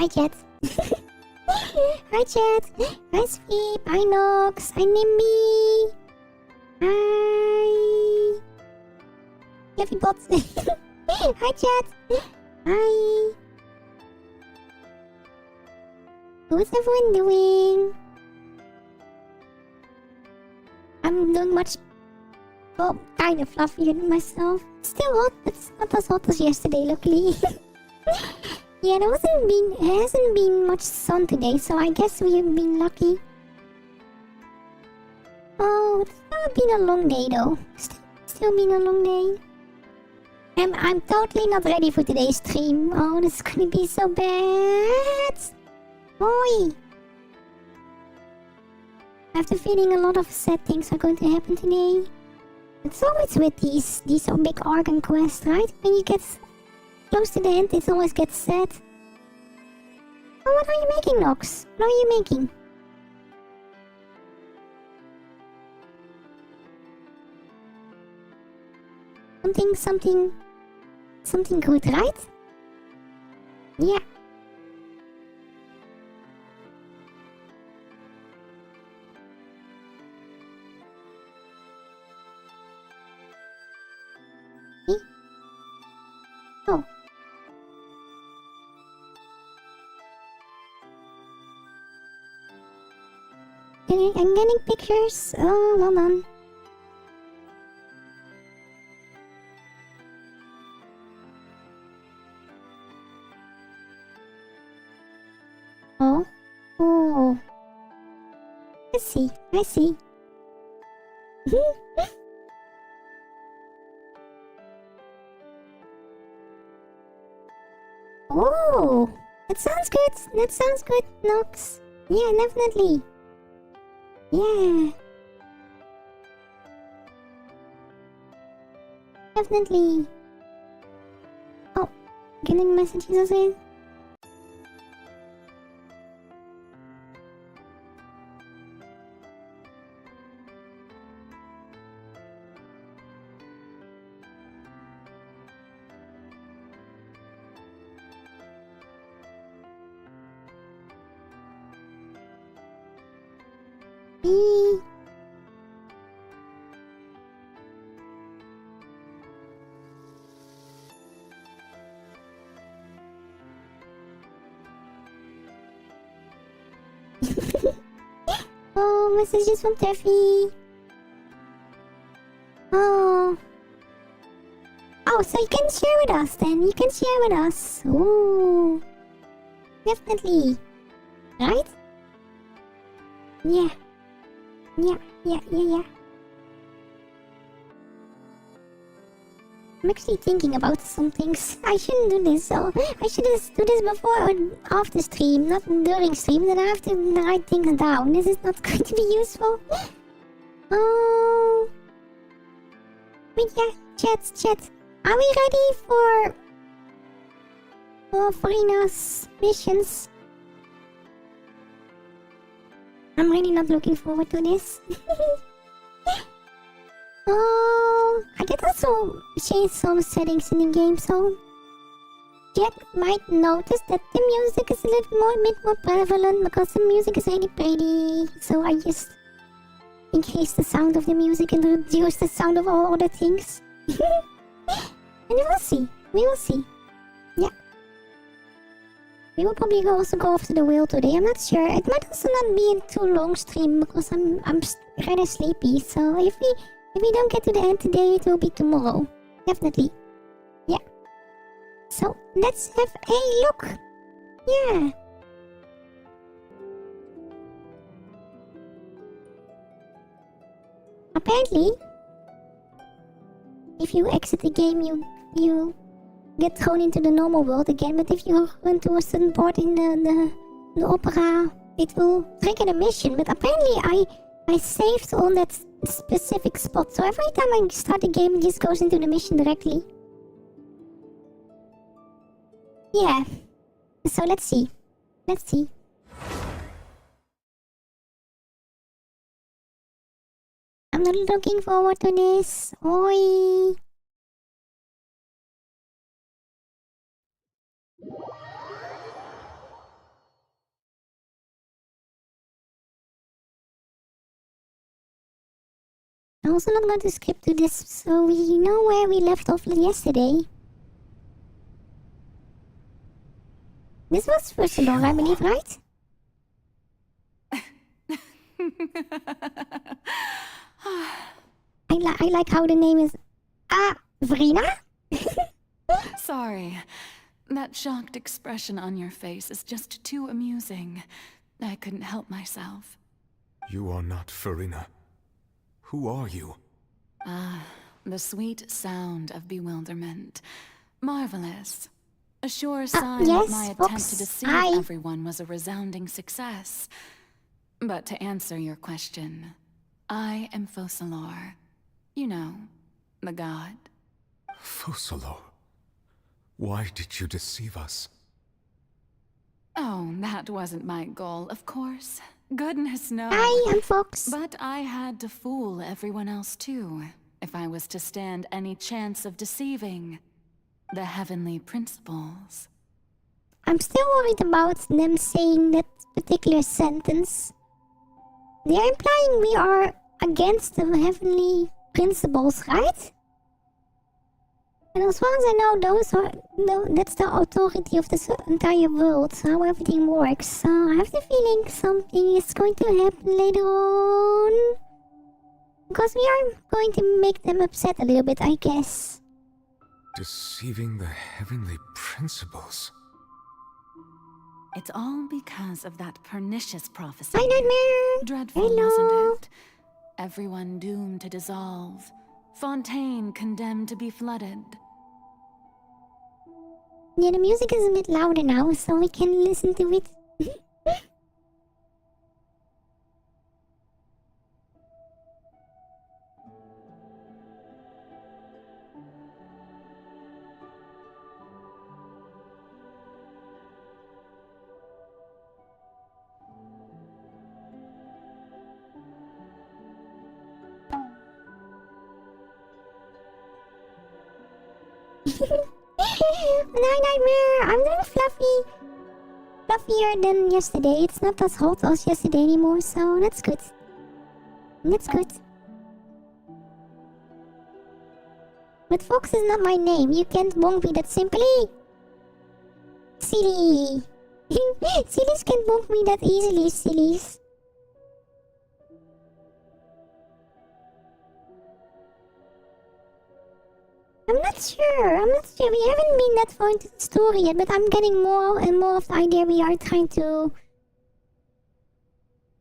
chat. Hi chat. Hi Sweep. Hi Nox. Hi Nimby. Hi. Fluffy Bots. Hi chat. Hi. What's everyone doing? I'm doing much, well, kind of fluffier than myself. Still hot, but it's not as hot as yesterday, luckily. Yeah, there hasn't been much sun today, so I guess we have been lucky. Oh, it's still been a long day though. Still been a long day. I'm totally not ready for today's stream. Oh, this is gonna be so bad. Boy. I have the feeling a lot of sad things are going to happen today. It's always with these big Argon quests, right? When you get close to the end, it always gets sad. Oh, what are you making, Nox? What are you making? Something good, right? Yeah. Oh. I'm getting pictures. Oh, hold on. Oh. Oh. I see. Oh, that sounds good, Nox. Yeah, definitely. Yeah. Definitely. Oh, getting messages as well. Oh, messages from Teffy. Oh. Oh, so you can share with us then. You can share with us. Ooh. Definitely. Right? Yeah. Yeah. I'm actually thinking about some things. I shouldn't do this, so I should just do this before or after stream, not during stream. Then I have to write things down. This is not going to be useful. Oh. But yeah, chat. Are we ready for Farina's missions? I'm really not looking forward to this. Oh, I did also change some settings in the game, so Jack might notice that the music is a bit more prevalent because the music is really pretty. So I just increased the sound of the music and reduced the sound of all other things. And we will see. Yeah. We will probably also go off to the wheel today. I'm not sure. It might also not be a too long stream because I'm kind of sleepy. So if we don't get to the end today, it will be tomorrow. Definitely. Yeah. So let's have a look. Yeah. Apparently, if you exit the game, you get thrown into the normal world again. But if you run to a certain part in the opera, it will trigger the mission. But apparently, I saved on that specific spot. So every time I start the game, it just goes into the mission directly. Yeah. So let's see. I'm not looking forward to this. Oi. I'm also not going to skip to this, so we know where we left off yesterday. This was first floor, I believe, right? I like how the name is... Vrina? Sorry. That shocked expression on your face is just too amusing. I couldn't help myself. You are not Farina. Who are you? The sweet sound of bewilderment. Marvelous. A sure sign yes, that my Fox. attempt to deceive everyone was a resounding success. But to answer your question, I am Focalor. You know, the god. Focalor. Why did you deceive us? Oh, that wasn't my goal, of course. Goodness knows. Hi, I'm Fox. But I had to fool everyone else too, if I was to stand any chance of deceiving the heavenly principles. I'm still worried about them saying that particular sentence. They're implying we are against the heavenly principles, right? And as far as I know, that's the authority of this entire world, how everything works. So I have the feeling something is going to happen later on. Because we are going to make them upset a little bit, I guess. Deceiving the heavenly principles. It's all because of that pernicious prophecy. Hi, Nightmare! Dreadful, Hello. wasn't it? Everyone doomed to dissolve. Fontaine condemned to be flooded. Yeah, the music is a bit louder now, so we can listen to it. Night Nightmare! I'm doing fluffier than yesterday. It's not as hot as yesterday anymore, so that's good. That's good. But Fox is not my name. You can't bonk me that simply. Silly. Sillies can't bonk me that easily, sillies. I'm not sure. We haven't been that far into the story yet, but I'm getting more and more of the idea we are trying to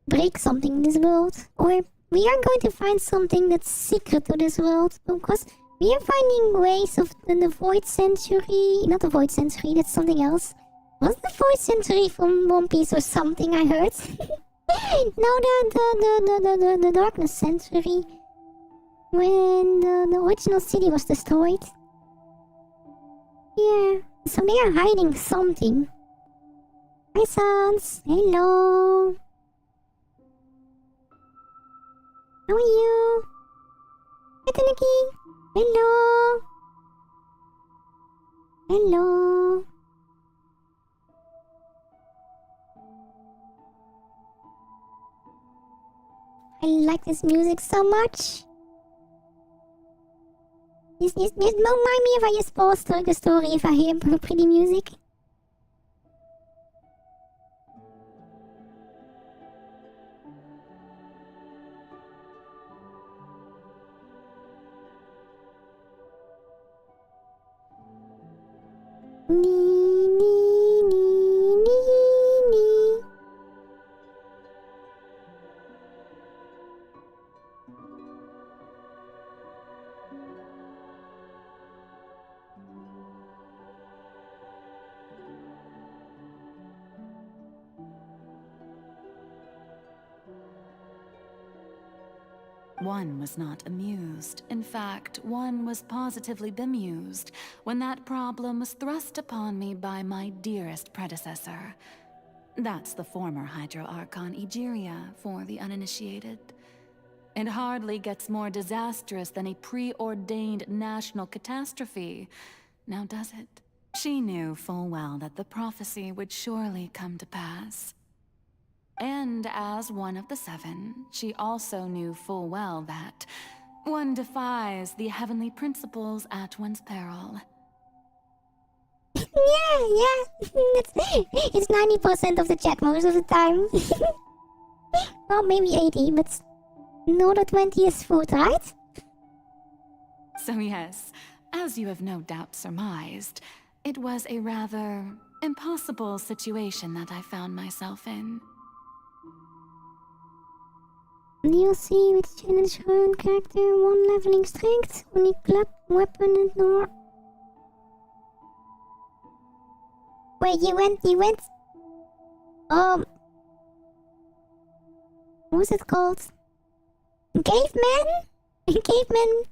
break something in this world. Or we are going to find something that's secret to this world. Because we are finding ways of the Void Century. Not the Void Century, that's something else. What's the Void Century from One Piece or something I heard? No, the Darkness Century. When the original city was destroyed. Yeah, so they are hiding something. Hi, Sans. Hello. How are you? Hi, Tanaki. Hello. Hello. I like this music so much. Just don't mind me if I just pause during the story if I hear pretty music. Nee, nee, nee, nee, nee. One was not amused. In fact, one was positively bemused when that problem was thrust upon me by my dearest predecessor. That's the former Hydro Archon Egeria for the uninitiated. It hardly gets more disastrous than a preordained national catastrophe, now does it? She knew full well that the prophecy would surely come to pass. And as one of the seven, she also knew full well that, One defies the heavenly principles at one's peril. Yeah. It's 90% of the chat most of the time. Well, maybe 80, but another 20 is food, right? So yes, as you have no doubt surmised, it was a rather impossible situation that I found myself in. DLC with challenge current character, 1 leveling strength, only club, weapon and more. Wait, you went, what's it called? Caveman? Caveman?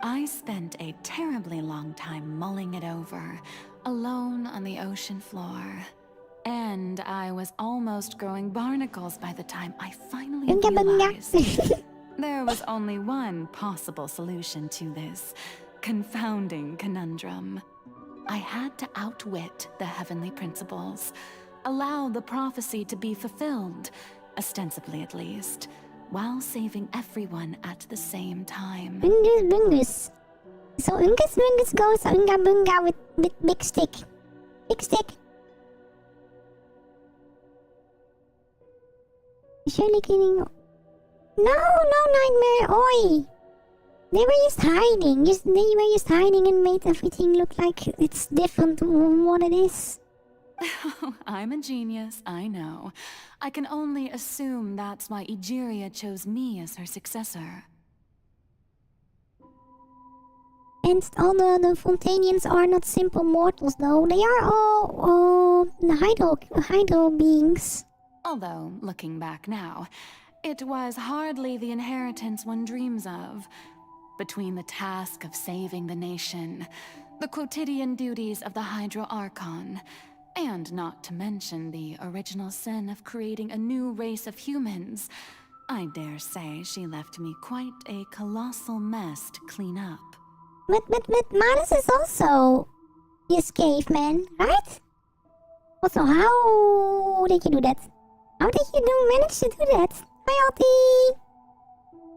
I spent a terribly long time mulling it over, alone on the ocean floor. And I was almost growing barnacles by the time I finally realized there was only one possible solution to this confounding conundrum. I had to outwit the heavenly principles, allow the prophecy to be fulfilled, ostensibly at least, while saving everyone at the same time. Bungus. So Bungus goes Unga Bunga with big stick. Big stick. Surely kidding. No, Nightmare. Oi. They were just hiding. They were just hiding and made everything look like it's different from what it is. I'm a genius, I know. I can only assume that's why Egeria chose me as her successor. And all the Fontanians are not simple mortals, though. They are all hydro beings. Although, looking back now, it was hardly the inheritance one dreams of. Between the task of saving the nation, the quotidian duties of the Hydro Archon, and not to mention the original sin of creating a new race of humans, I dare say she left me quite a colossal mess to clean up. But Manus is also his caveman, right? Also, how did you do that? How did you manage to do that? Hi, Artic!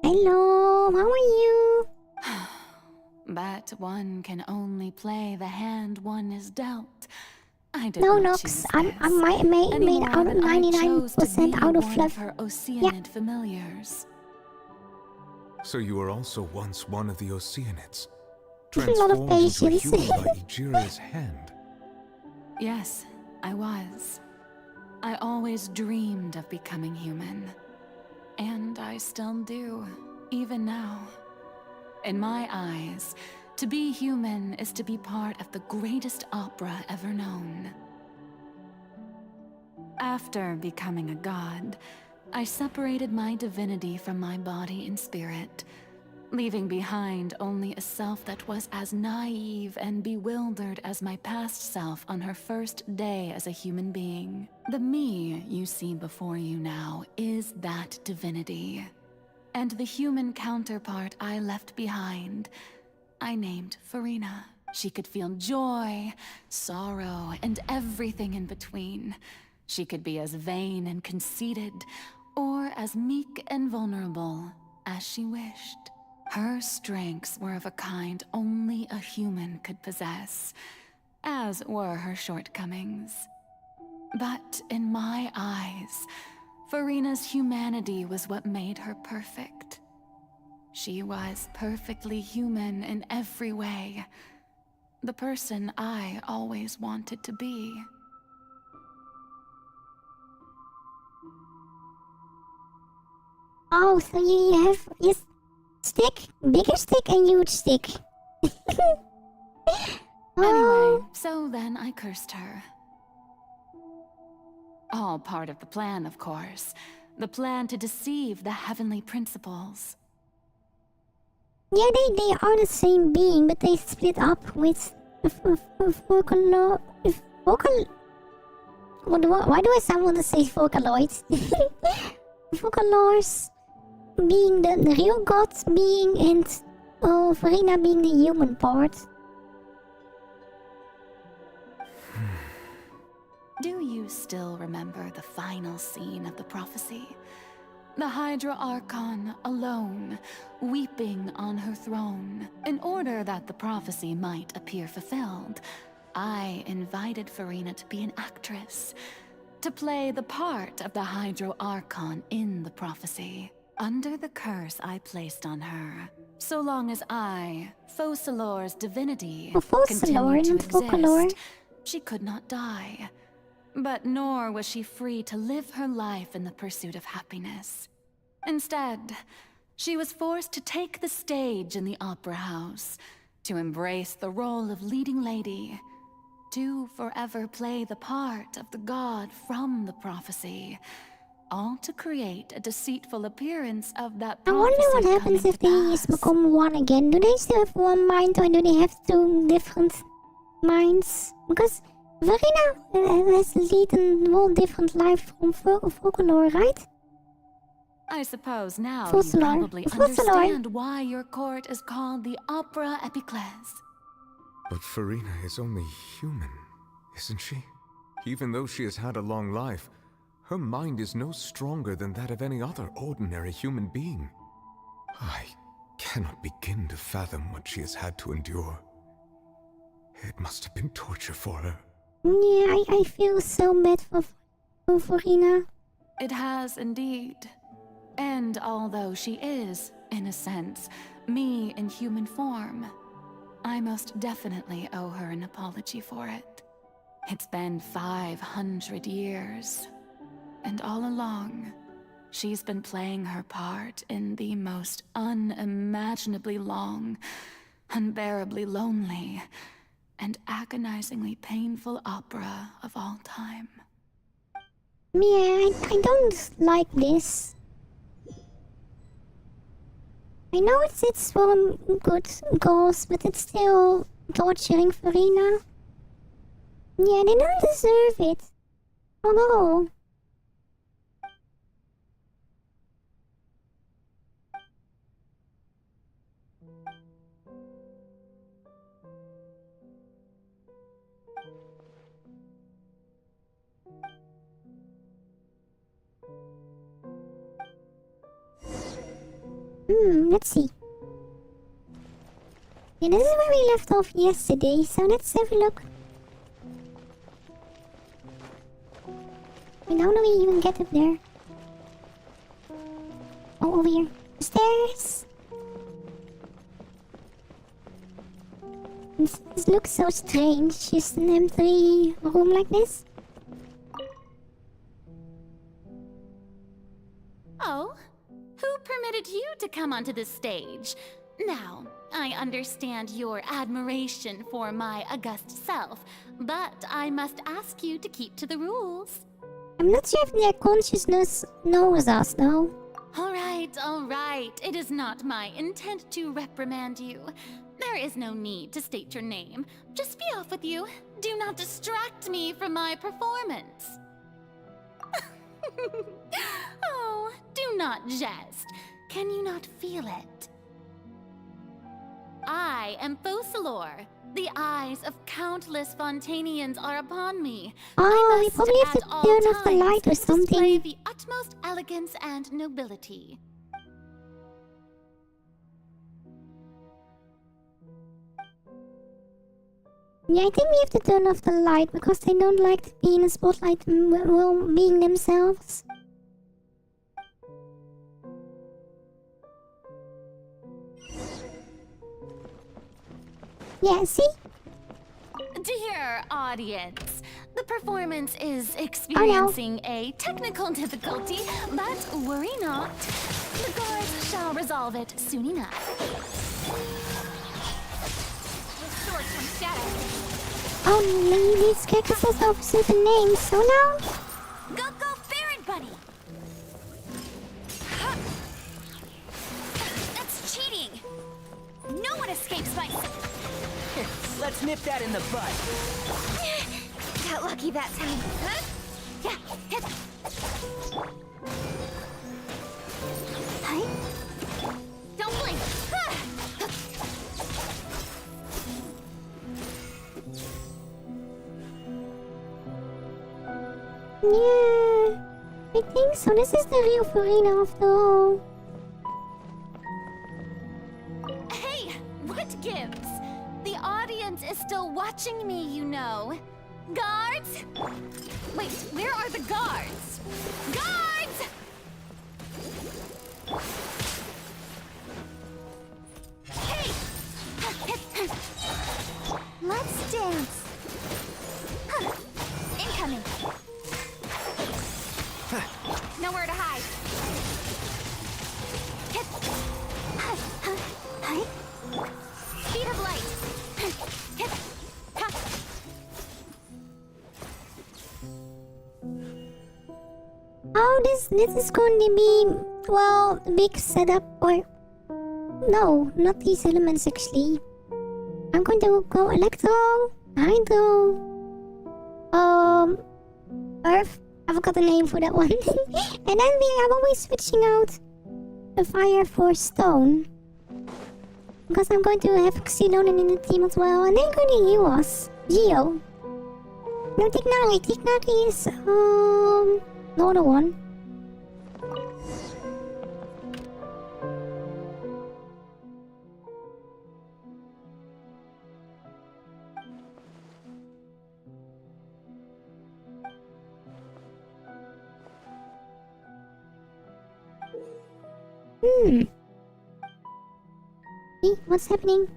Hello, how are you? But one can only play the hand one is dealt. I did No, not Nox, choose I'm this, made out of 99% out of one fluff. of her Oceanid familiars. So you were also once one of the Oceanids, A lot of transformed into a patience. human by Egeria's hand. Yes, I was. I always dreamed of becoming human. And I still do, even now. In my eyes, to be human is to be part of the greatest opera ever known. After becoming a god, I separated my divinity from my body and spirit, leaving behind only a self that was as naive and bewildered as my past self on her first day as a human being. The me you see before you now is that divinity. And the human counterpart I left behind, I named Farina. She could feel joy, sorrow, and everything in between. She could be as vain and conceited, or as meek and vulnerable as she wished. Her strengths were of a kind only a human could possess, as were her shortcomings. But in my eyes, Farina's humanity was what made her perfect. She was perfectly human in every way. The person I always wanted to be. Oh, so you have his stick, bigger stick and huge stick. Anyway, so then I cursed her. All part of the plan, of course. The plan to deceive the heavenly principles. Yeah, they are the same being, but they split up with Vocaloid. Why do I sound want to say Vocaloid? Vocalors being the real god being and Farina being the human part. Do you still remember the final scene of the prophecy? The Hydra Archon alone, weeping on her throne. In order that the prophecy might appear fulfilled, I invited Farina to be an actress, to play the part of the Hydro Archon in the prophecy, under the curse I placed on her. So long as I, Focalor's divinity, continued to exist, she could not die. But nor was she free to live her life in the pursuit of happiness. Instead, she was forced to take the stage in the opera house, to embrace the role of leading lady, to forever play the part of the god from the prophecy, all to create a deceitful appearance of that prophecy. I wonder what happens if they become one again. Do they still have one mind, or do they have two different minds? Because Verena has led a whole different life from Focalor, right? I suppose now you probably understand why your court is called the Opera Epiclese. But Farina is only human, isn't she? Even though she has had a long life, her mind is no stronger than that of any other ordinary human being. I cannot begin to fathom what she has had to endure. It must have been torture for her. Yeah, I feel so bad for Farina. It has indeed. And although she is, in a sense, me in human form, I most definitely owe her an apology for it. It's been 500 years, and all along, she's been playing her part in the most unimaginably long, unbearably lonely, and agonizingly painful opera of all time. Yeah, I don't like this. I know it's for a good cause, but it's still torturing Farina. Yeah, they don't deserve it. Oh no. Let's see. Yeah, this is where we left off yesterday, so let's have a look. Wait, how do we even get up there? Oh, over here. Stairs! This looks so strange, just an empty room like this. Oh? Who permitted you to come onto this stage? Now, I understand your admiration for my august self, but I must ask you to keep to the rules. I'm not sure if their consciousness knows us, though. All right. It is not my intent to reprimand you. There is no need to state your name. Just be off with you. Do not distract me from my performance. Oh, do not jest. Can you not feel it? I am Focalor. The eyes of countless Fontanians are upon me. Oh, we probably have to turn off the light or something. Display the utmost elegance and nobility. Yeah, I think we have to turn off the light because they don't like to be in the spotlight while being themselves. Yeah, see? Dear audience, the performance is experiencing a technical difficulty, but worry not. The guards shall resolve it soon enough. Oh, these characters have certain names, so now? Go, Baron Bunny! That's cheating! No one escapes my... Let's nip that in the bud. Got lucky that time. Huh? Yeah, hit. Hi. Don't blink. Yeah, I think think so. This is the real Farina after all. Hey, what gives? The audience is still watching me, you know. Guards? Wait, where are the guards? Guards! Hey! Let's dance. Incoming. Nowhere to hide. Speed of light. Oh, this is going to be, well, a big setup, or no, not these elements actually. I'm going to go Electro, Hydro, Earth. I forgot the name for that one. And then I'm always switching out the fire for Stone, because I'm going to have Xenon in the team as well, and they're going to heal us. Geo. No, Tignari. Tignari is the other one. Hey, what's happening?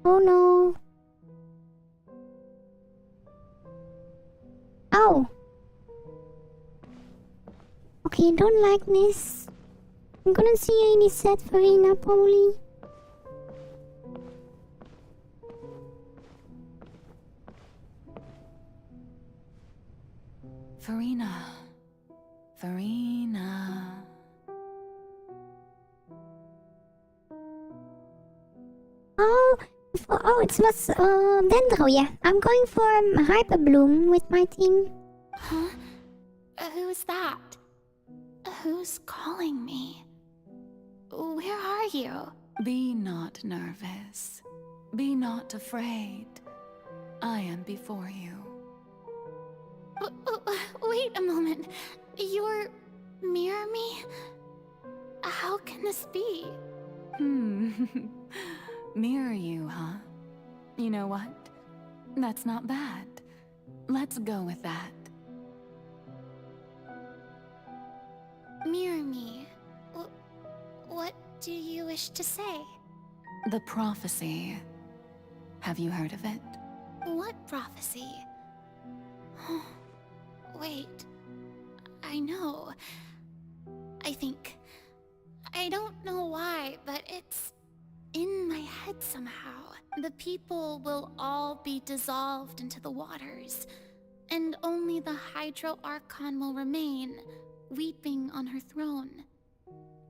Oh no. Oh. Okay, don't like this. I'm gonna see any set Farina probably. Farina. Farina. It was Dendro, yeah. I'm going for Hyper Bloom with my team. Huh? Who's that? Who's calling me? Where are you? Be not nervous. Be not afraid. I am before you. Wait a moment. You're Mirror Me? How can this be? Mirror you, huh? You know what? That's not bad. Let's go with that. Mirror Me. What do you wish to say? The prophecy. Have you heard of it? What prophecy? Wait. I know. I think. I don't know why, but it's in my head somehow. The people will all be dissolved into the waters, and only the Hydro Archon will remain, weeping on her throne.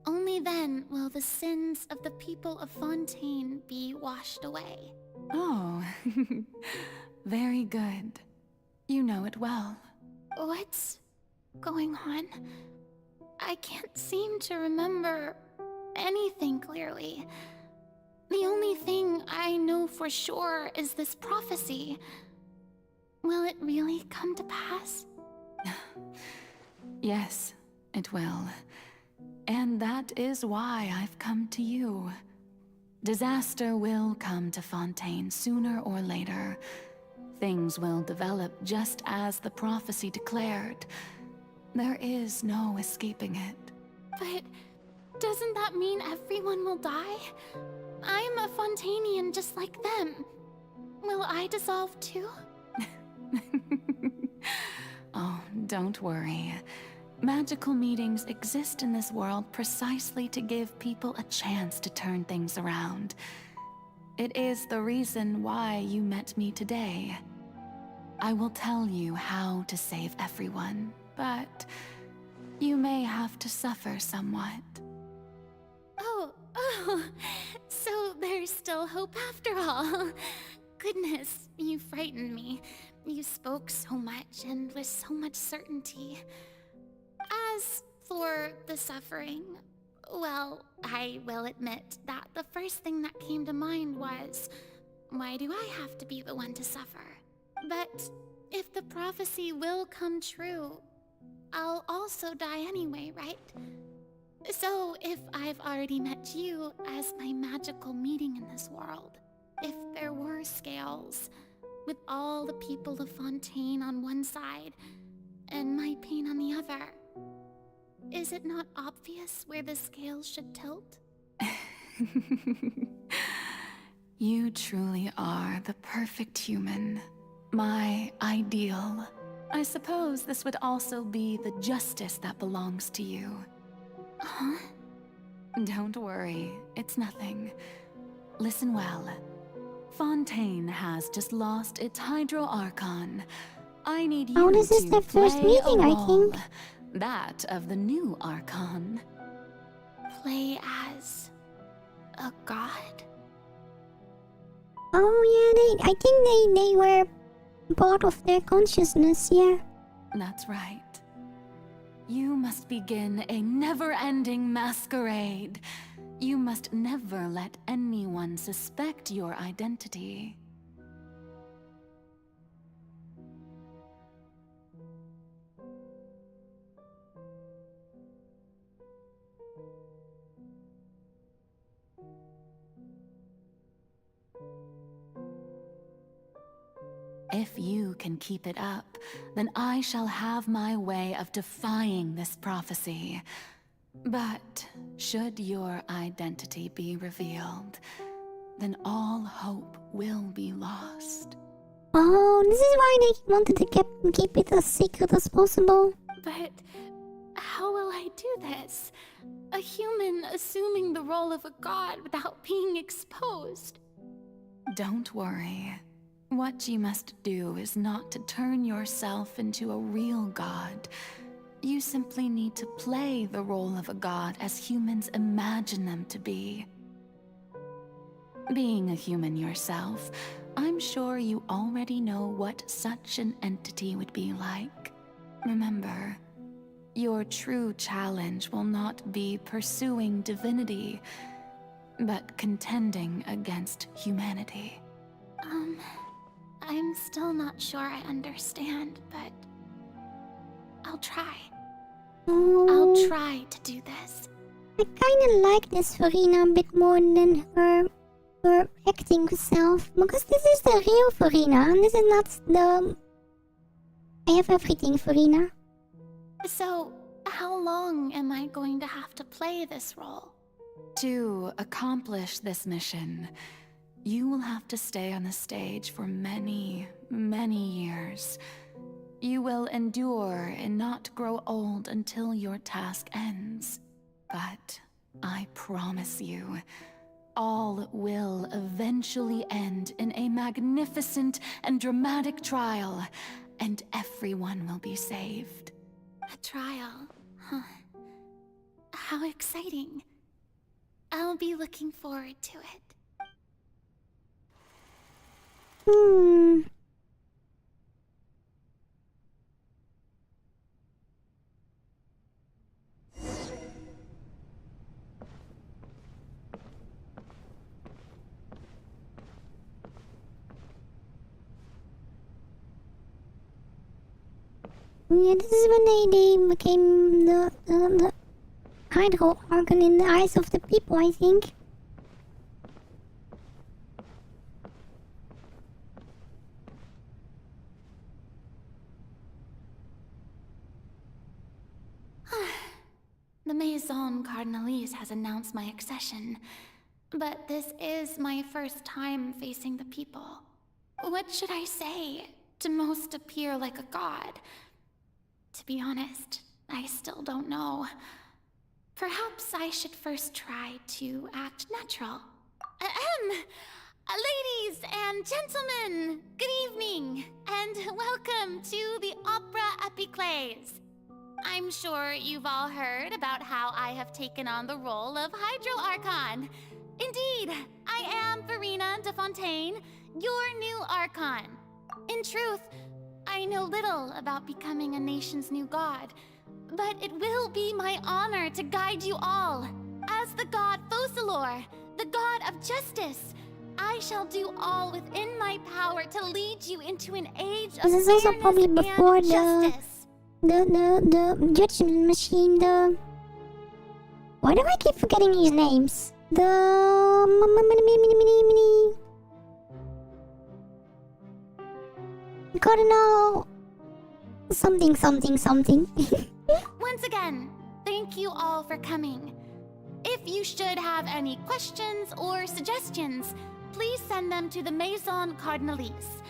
Only then will the sins of the people of Fontaine be washed away. Oh, very good. You know it well. What's going on? I can't seem to remember anything clearly. The only thing I know for sure is this prophecy. Will it really come to pass? Yes, it will. And that is why I've come to you. Disaster will come to Fontaine sooner or later. Things will develop just as the prophecy declared. There is no escaping it. But doesn't that mean everyone will die? I'm a Fontainian just like them. Will I dissolve too? Oh, don't worry. Magical meetings exist in this world precisely to give people a chance to turn things around. It is the reason why you met me today. I will tell you how to save everyone, but you may have to suffer somewhat. Oh, so there's still hope after all. Goodness, you frightened me. You spoke so much and with so much certainty. As for the suffering, well, I will admit that the first thing that came to mind was, why do I have to be the one to suffer? But if the prophecy will come true, I'll also die anyway, right? So if I've already met you as my magical meeting in this world, if there were scales, with all the people of Fontaine on one side and my pain on the other, is it not obvious where the scales should tilt? You truly are the perfect human. My ideal. I suppose this would also be the justice that belongs to you. Huh? Don't worry, it's nothing. Listen well. Fontaine has just lost its Hydro Archon. I need you Oh, this is to their first play meeting, a I role. think. That of the new Archon. Play as a god? Oh yeah, I think they were part of their consciousness, yeah. That's right. You must begin a never-ending masquerade. You must never let anyone suspect your identity. If you can keep it up, then I shall have my way of defying this prophecy. But should your identity be revealed, then all hope will be lost. Oh, this is why they wanted to keep it as secret as possible. But how will I do this? A human assuming the role of a god without being exposed. Don't worry. What you must do is not to turn yourself into a real god. You simply need to play the role of a god as humans imagine them to be. Being a human yourself, I'm sure you already know what such an entity would be like. Remember, your true challenge will not be pursuing divinity, but contending against humanity. I'm still not sure I understand, but I'll try. Oh, I'll try to do this. I kinda like this Farina a bit more than her acting self, because this is the real Farina, and this is not the I have everything Farina. So, how long am I going to have to play this role? To accomplish this mission, you will have to stay on the stage for many, many years. You will endure and not grow old until your task ends. But I promise you, all will eventually end in a magnificent and dramatic trial, and everyone will be saved. A trial, huh? How exciting. I'll be looking forward to it. Yeah, this is when they became the hydro organ in the eyes of the people, I think. The Maison Cardinalise has announced my accession, but this is my first time facing the people. What should I say to most appear like a god? To be honest, I still don't know. Perhaps I should first try to act natural. Ladies and gentlemen, good evening, and welcome to the Opera Epiclese. I'm sure you've all heard about how I have taken on the role of Hydro Archon. Indeed, I am Farina de Fontaine, your new Archon. In truth, I know little about becoming a nation's new god, but it will be my honor to guide you all. As the god Focalor, the god of justice, I shall do all within my power to lead you into an age of This is also fairness probably and before justice. the judgment machine, why do I keep forgetting these names? Cardinal something. Once again, thank you all for coming. If you should have any questions or suggestions, please send them to the Maison Cardinalise.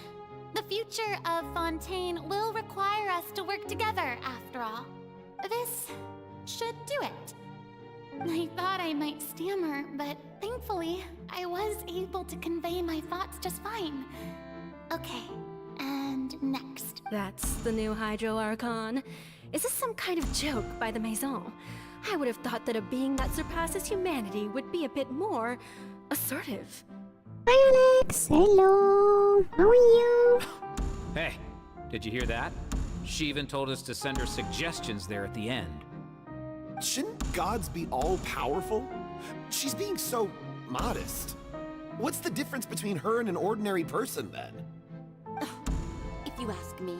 The future of Fontaine will require us to work together, after all. This should do it. I thought I might stammer, but thankfully, I was able to convey my thoughts just fine. Okay, and next. That's the new Hydro Archon. Is this some kind of joke by the Maison? I would have thought that a being that surpasses humanity would be a bit more assertive. Hi Alex, hello. How are you? Hey, did you hear that? She even told us to send her suggestions there at the end. Shouldn't gods be all-powerful? She's being so modest. What's the difference between her and an ordinary person, then? If you ask me,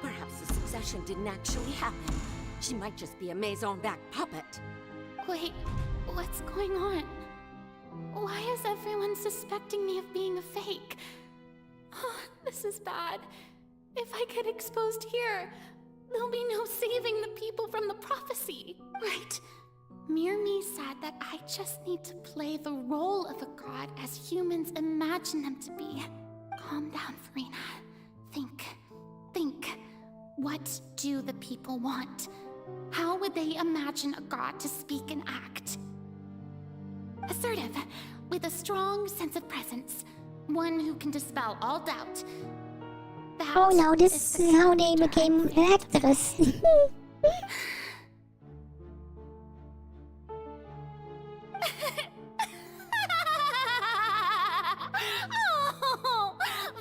perhaps the succession didn't actually happen. She might just be a Maison-back puppet. Wait, what's going on? Why is everyone suspecting me of being a fake? Oh, this is bad. If I get exposed here, there'll be no saving the people from the prophecy. Right. Mirmi said that I just need to play the role of a god as humans imagine them to be. Calm down, Farina. Think. What do the people want? How would they imagine a god to speak and act? Assertive, with a strong sense of presence. One who can dispel all doubt. That Oh no, this is how they became an actress. Oh,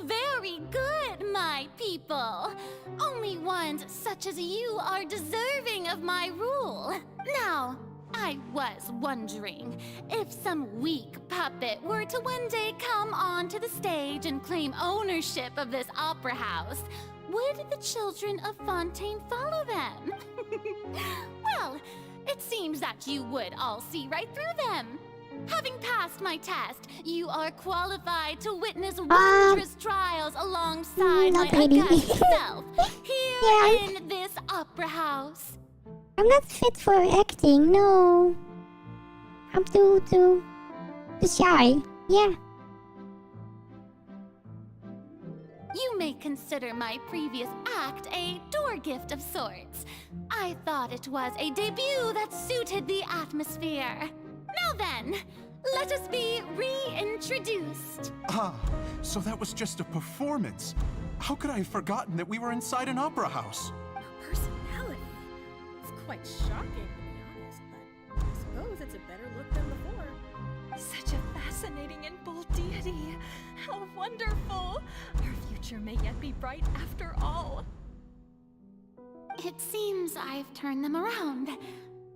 very good, my people. Only ones such as you are deserving of my rule. Now, I was wondering if some weak puppet were to one day come onto the stage and claim ownership of this opera house, would the children of Fontaine follow them? Well, it seems that you would all see right through them. Having passed my test, you are qualified to witness wondrous trials alongside my not really. august self here Yeah. in this opera house. I'm not fit for acting, no. I'm too shy. Yeah. You may consider my previous act a door gift of sorts. I thought it was a debut that suited the atmosphere. Now then, let us be reintroduced. Ah, so that was just a performance. How could I have forgotten that we were inside an opera house? Her personality. It's quite shocking, to be honest, but I suppose it's a better look than before. Such a fascinating and bold deity. How wonderful. Our future may yet be bright after all. It seems I've turned them around.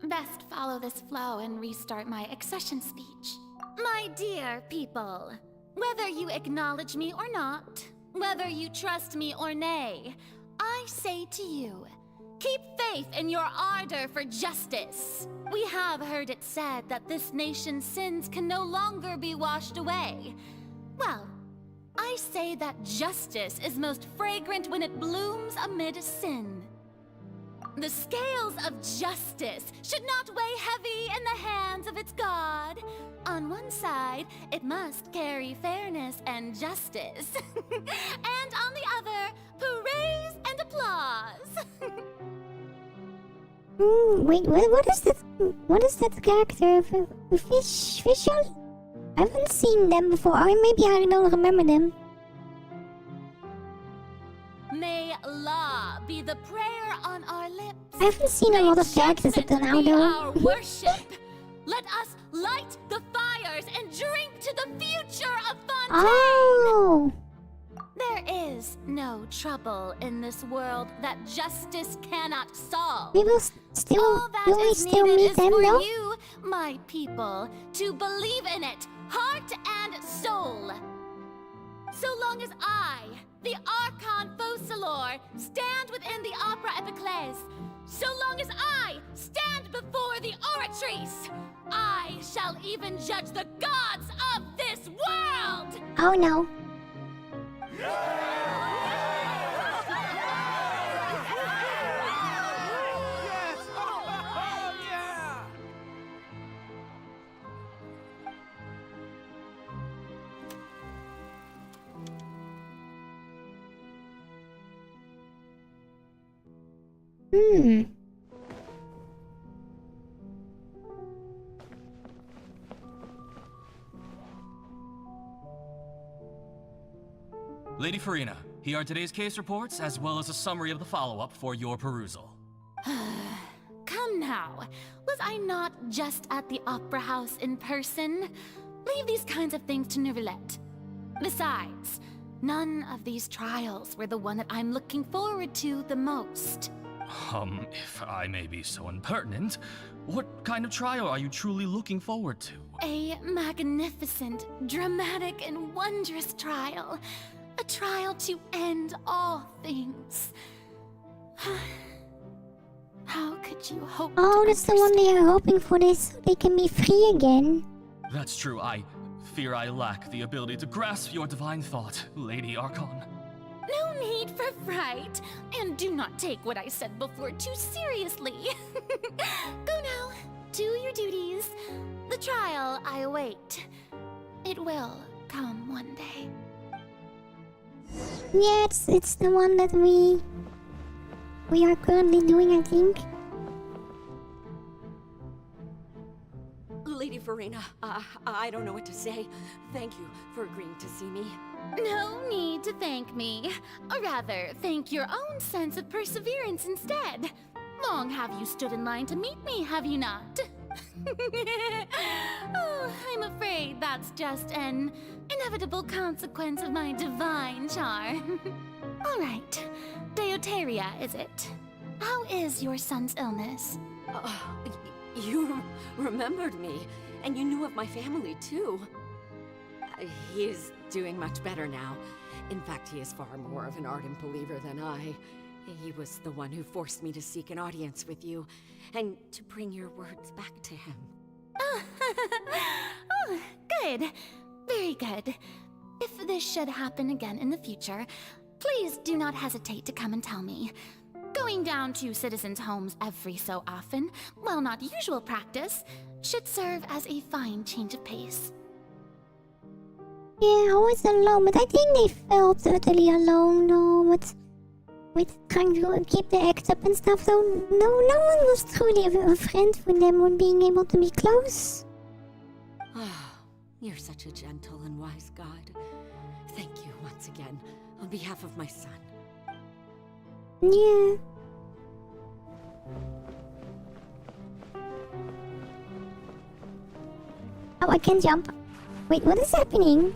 Best follow this flow and restart my accession speech. My dear people, whether you acknowledge me or not, whether you trust me or nay, I say to you, keep faith in your ardor for justice. We have heard it said that this nation's sins can no longer be washed away. Well, I say that justice is most fragrant when it blooms amid sin. The scales of justice should not weigh heavy in the hands of its god. On one side, it must carry fairness and justice. And on the other, praise and applause. Wait, what is that? What is that character? Fischl? I haven't seen them before, or maybe I don't remember them. May law be the prayer on our lips. I haven't seen a lot of characters up till now, Be though. our worship. Let us light the fires and drink to the future of Fontaine. Oh! There is no trouble in this world that justice cannot solve. We will still, All that will we is still needed meet is them, for no? you, my people, to believe in it, heart and soul. So long as I, the Archon Focalor, stand within the Opera Epiclese, so long as I stand before the Oratrice, I shall even judge the gods of this world! Oh no. Lady Farina, here are today's case reports, as well as a summary of the follow-up for your perusal. Come now, was I not just at the Opera House in person? Leave these kinds of things to Neuvillette. Besides, none of these trials were the one that I'm looking forward to the most. If I may be so impertinent, what kind of trial are you truly looking forward to? A magnificent, dramatic, and wondrous trial. A trial to end all things. How could you hope Oh, to that's the one they are hoping for this, so they can be free again. That's true, I fear I lack the ability to grasp your divine thought, Lady Archon. No need for fright, and do not take what I said before too seriously. Go now, do your duties. The trial I await. It will come one day. Yeah, it's the one that we are currently doing, I think. Lady Farina, I don't know what to say. Thank you for agreeing to see me. No need to thank me. Or rather, thank your own sense of perseverance instead. Long have you stood in line to meet me, have you not? Oh, I'm afraid that's just an inevitable consequence of my divine charm. All right, Deoteria, is it? How is your son's illness? You remembered me, and you knew of my family, too. He is doing much better now. In fact, he is far more of an ardent believer than I. He was the one who forced me to seek an audience with you, and to bring your words back to him. Oh, good. Very good. If this should happen again in the future, please do not hesitate to come and tell me. Going down to citizens' homes every so often, while not usual practice, should serve as a fine change of pace. Yeah, I was alone, but I think they felt utterly alone, though, with trying to keep the act up and stuff, so no one was truly a friend for them or being able to be close. You're such a gentle and wise God. Thank you once again, on behalf of my son. Yeah. Oh, I can jump. Wait, what is happening?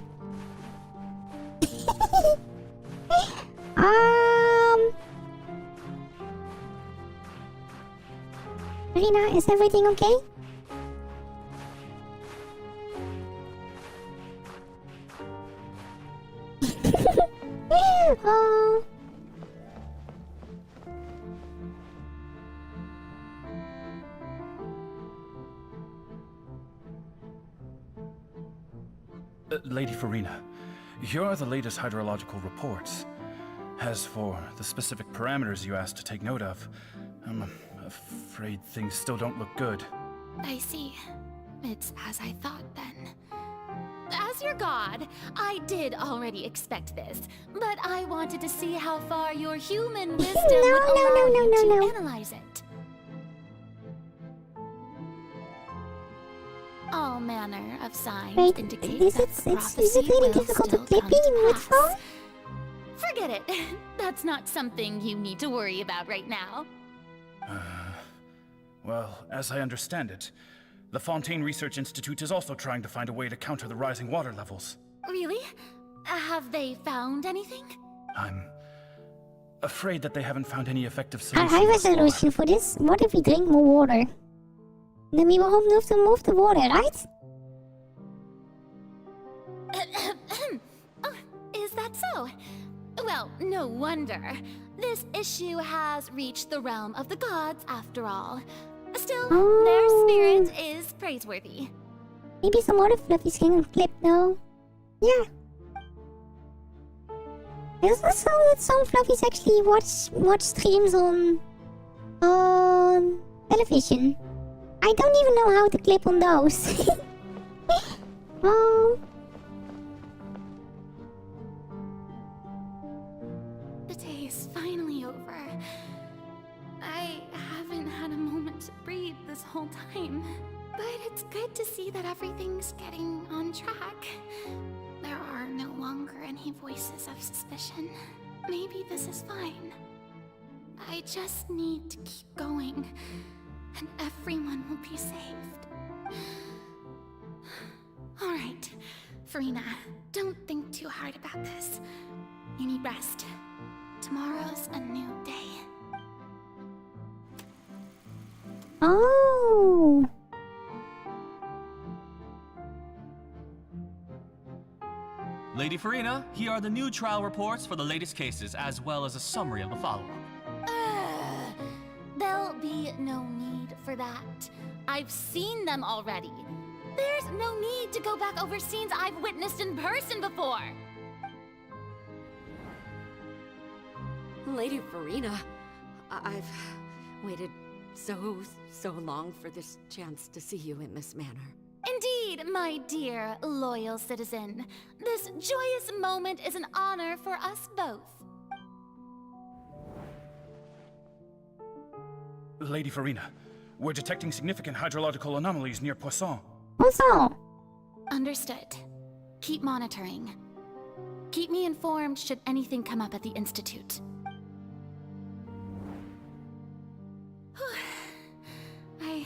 Rina, is everything okay? Oh. Lady Farina, here are the latest hydrological reports. As for the specific parameters you asked to take note of, I'm afraid things still don't look good. I see. It's as I thought then. As your god, I did already expect this, but I wanted to see how far your human wisdom would allow you to analyze it. All manner of signs indicate that the prophecy is it really will difficult to still clip come in with pass. phone? Forget it. That's not something you need to worry about right now. Well, as I understand it, the Fontaine Research Institute is also trying to find a way to counter the rising water levels. Really? Have they found anything? I'm afraid that they haven't found any effective I solution. have a thus far. solution for this. What if we drink more water? Then we won't have to move the water, right? Oh, is that so? Well, no wonder. This issue has reached the realm of the gods, after all. Still, their spirit is praiseworthy. Maybe some other fluffies can clip though. Yeah. I also saw that some fluffies actually watch streams on television. I don't even know how to clip on those. Oh. The day is finally over. I haven't had a moment to breathe this whole time. But it's good to see that everything's getting on track. There are no longer any voices of suspicion. Maybe this is fine. I just need to keep going, and everyone will be saved. Alright, Farina, don't think too hard about this. You need rest. Tomorrow's a new day. Oh. Lady Farina, here are the new trial reports for the latest cases, as well as a summary of the follow-up. There'll be no need for that. I've seen them already. There's no need to go back over scenes I've witnessed in person before. Lady Farina, I've waited so long for this chance to see you in this manner. Indeed, my dear, loyal citizen. This joyous moment is an honor for us both. Lady Farina, we're detecting significant hydrological anomalies near Poisson. Poisson. Understood. Keep monitoring. Keep me informed should anything come up at the Institute. I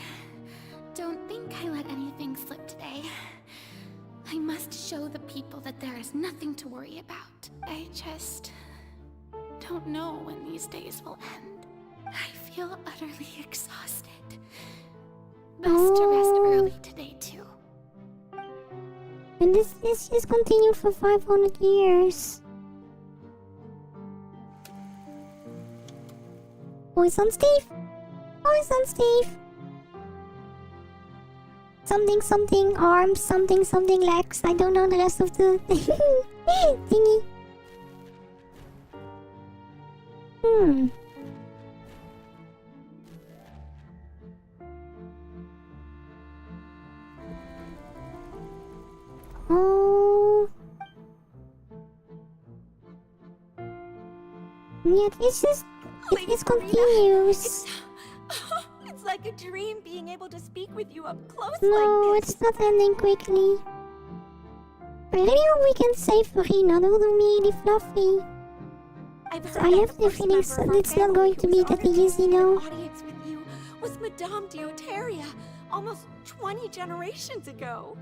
don't think I let anything slip today. I must show the people that there is nothing to worry about. I just don't know when these days will end. I feel utterly exhausted. Best to rest early today, too. And this just continued for 500 years. Poison Steve? Poison Steve? Something arms, something legs. I don't know the rest of the thingy. Oh. Yeah, it just continues. It's like a dream being able to speak with you up close No, like this. it's not ending quickly. I really hope we can save Farina. That would be really fluffy. I have the feeling it's not going to be that easy now. Audience with you was Madame Deoteria, almost 20 generations ago.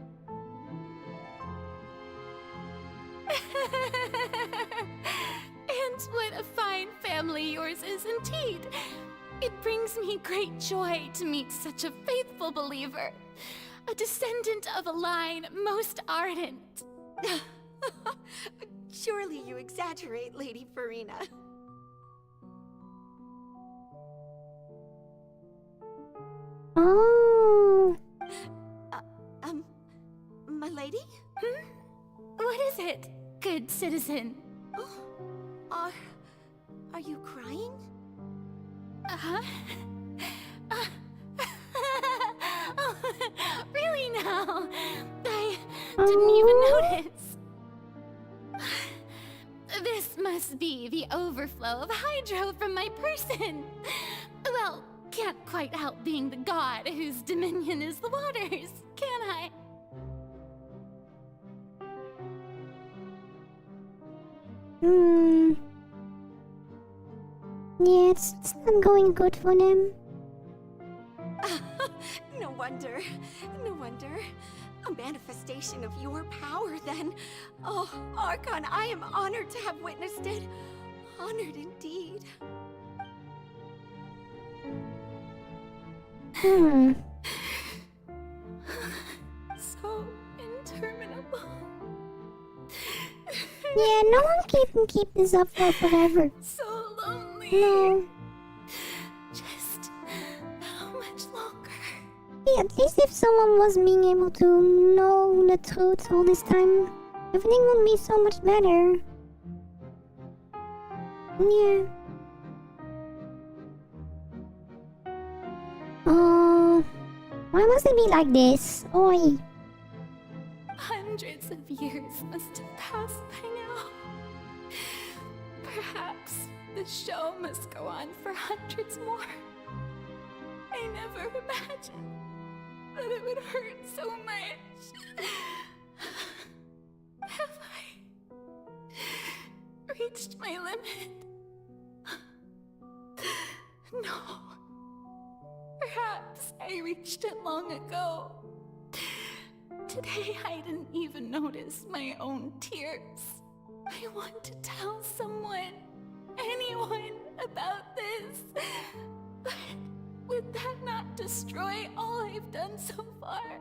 And what a fine family yours is indeed. It brings me great joy to meet such a faithful believer, a descendant of a line most ardent. Surely you exaggerate, Lady Farina. Oh. My lady? What is it, good citizen? Are you crying? Uh-huh. Oh, really now? I didn't even notice. This must be the overflow of hydro from my person. Well, can't quite help being the god whose dominion is the waters, can I? Yeah, it's not going good for them. No wonder. No wonder. A manifestation of your power, then. Oh, Archon, I am honored to have witnessed it. honored indeed. So interminable. Yeah, no one can keep this up for forever. So lonely. No. Just how much longer? Yeah, at least if someone was being able to know the truth all this time, everything would be so much better. Yeah. Why must it be like this? Oi. Hundreds of years must have passed by now. Perhaps the show must go on for hundreds more. I never imagined that it would hurt so much. Have I reached my limit? No. Perhaps I reached it long ago. Today I didn't even notice my own tears. I want to tell someone, anyone, about this. But would that not destroy all I've done so far?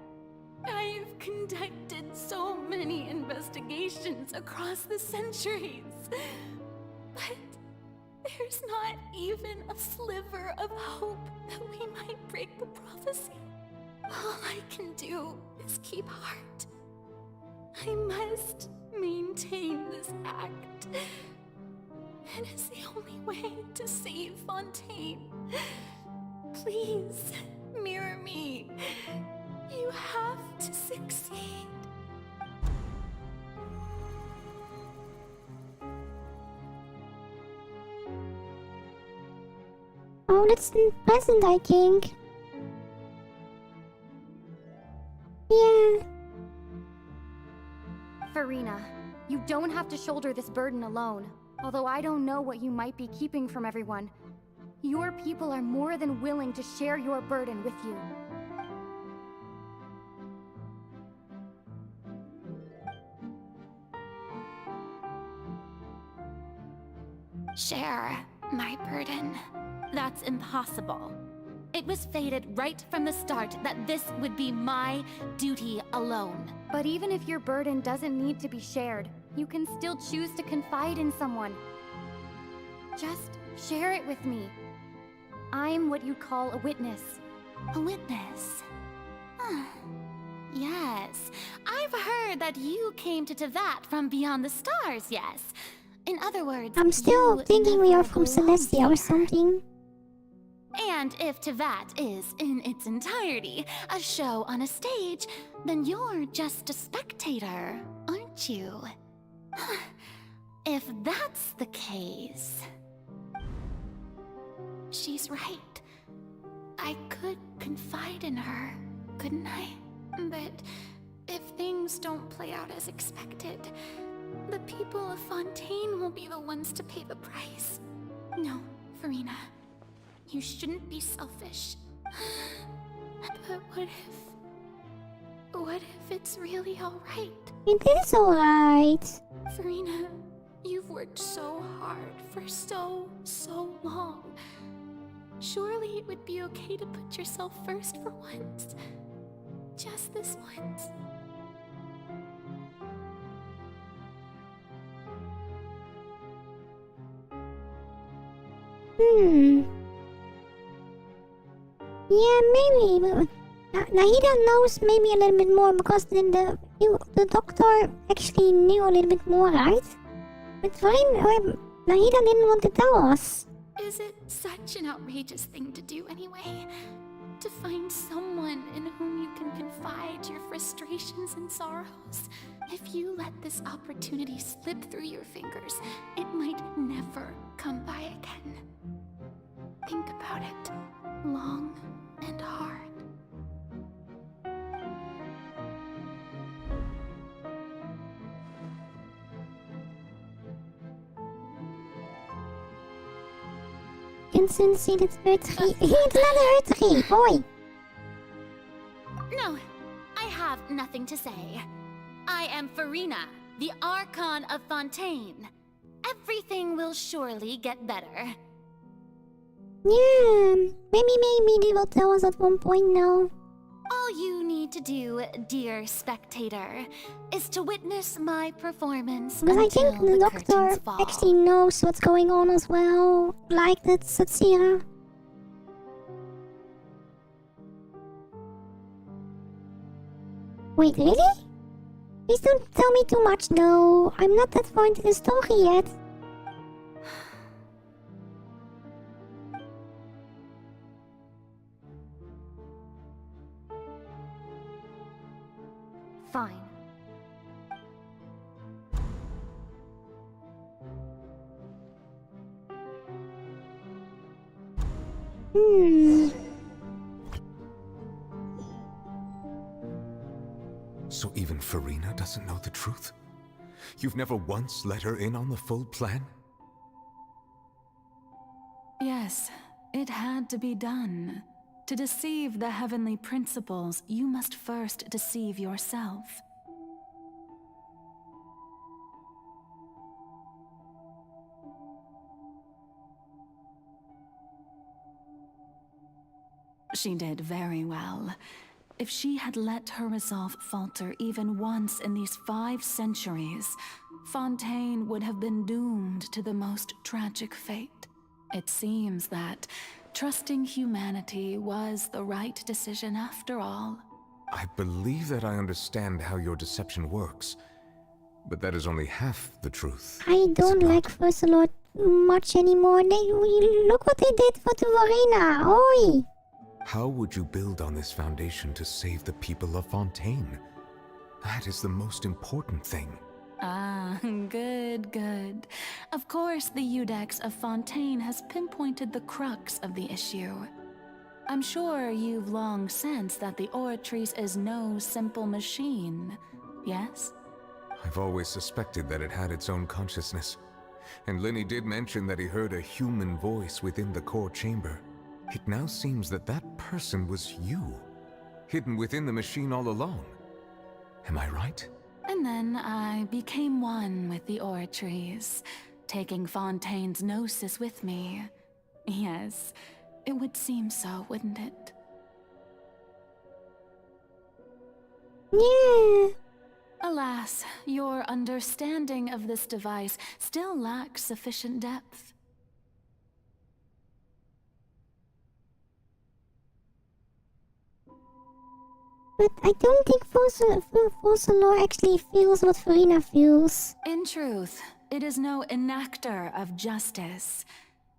I've conducted so many investigations across the centuries. But there's not even a sliver of hope that we might break the prophecy. All I can do is keep heart. I must maintain this act. It is the only way to save Fontaine. Please, mirror me. You have to succeed. Oh, that's the present, I think. Yeah. Farina, you don't have to shoulder this burden alone. Although I don't know what you might be keeping from everyone. Your people are more than willing to share your burden with you. Share my burden. That's impossible. It was fated right from the start that this would be my duty alone. But even if your burden doesn't need to be shared, you can still choose to confide in someone. Just share it with me. I'm what you call a witness. A witness? Yes. I've heard that you came to Tevat from beyond the stars, yes. In other words, I'm still thinking we are from Celestia or something. And if Tevat is, in its entirety, a show on a stage, then you're just a spectator, aren't you? If that's the case... She's right. I could confide in her, couldn't I? But if things don't play out as expected, the people of Fontaine will be the ones to pay the price. No, Farina. You shouldn't be selfish. But what if it's really alright? It is alright. Farina, you've worked so hard for so long. Surely it would be okay to put yourself first for once. Just this once. Yeah, maybe, but Nahida knows maybe a little bit more because the doctor actually knew a little bit more, right? But Nahida didn't want to tell us. Is it such an outrageous thing to do anyway? To find someone in whom you can confide your frustrations and sorrows? If you let this opportunity slip through your fingers, it might never come by again. Think about it long and hard. Genshin said it's Earth-3. It's not Earth-3, boy! No, I have nothing to say. I am Farina, the Archon of Fontaine. Everything will surely get better. Yeah, maybe they will tell us at one point now. All you need to do, dear spectator, is to witness my performance Because I until think the the doctor curtains fall. actually knows what's going on as well. Like that Satsira. Wait, really? Please don't tell me too much though. I'm not that far into the story yet. Fine. So even Farina doesn't know the truth? You've never once let her in on the full plan? Yes, it had to be done. To deceive the heavenly principles, you must first deceive yourself. She did very well. If she had let her resolve falter even once in these 5 centuries, Fontaine would have been doomed to the most tragic fate. It seems that trusting humanity was the right decision after all. I believe that I understand how your deception works, but that is only half the truth. I don't like First Lord much anymore. Look what they did for Verena. Oi! How would you build on this foundation to save the people of Fontaine? That is the most important thing. Ah, good. Of course, the Iudex of Fontaine has pinpointed the crux of the issue. I'm sure you've long sensed that the Oratrice is no simple machine, yes? I've always suspected that it had its own consciousness. And Lenny did mention that he heard a human voice within the core chamber. It now seems that that person was you, hidden within the machine all along. Am I right? And then I became one with the Oratrice, taking Fontaine's gnosis with me. Yes, it would seem so, wouldn't it? Yeah. Alas, your understanding of this device still lacks sufficient depth. But I don't think Fossilor actually feels what Farina feels. In truth, it is no enactor of justice.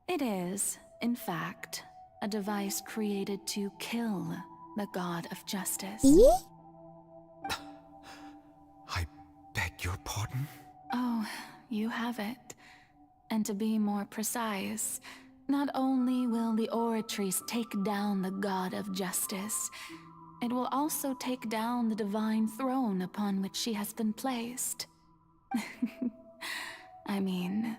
It is, in fact, a device created to kill the god of justice. I beg your pardon? Oh, you have it. And to be more precise, not only will the Oratrice take down the god of justice, it will also take down the divine throne upon which she has been placed. I mean,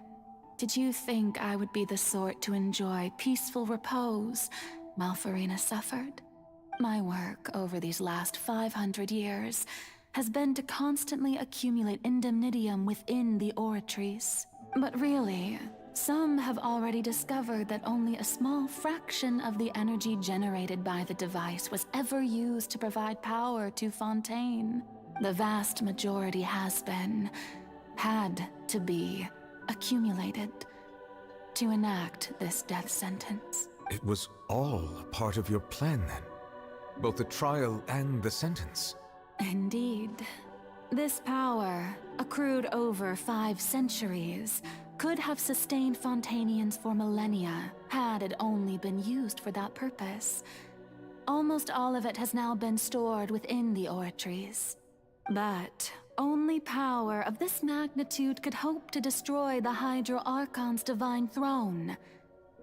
did you think I would be the sort to enjoy peaceful repose while Farina suffered? My work over these last 500 years has been to constantly accumulate indemnitium within the Oratrice. But really, some have already discovered that only a small fraction of the energy generated by the device was ever used to provide power to Fontaine. The vast majority had to be accumulated to enact this death sentence. It was all a part of your plan then? Both the trial and the sentence? Indeed. This power, accrued over 5 centuries, could have sustained Fontainians for millennia, had it only been used for that purpose. Almost all of it has now been stored within the Oratrice. But only power of this magnitude could hope to destroy the Hydro Archon's divine throne,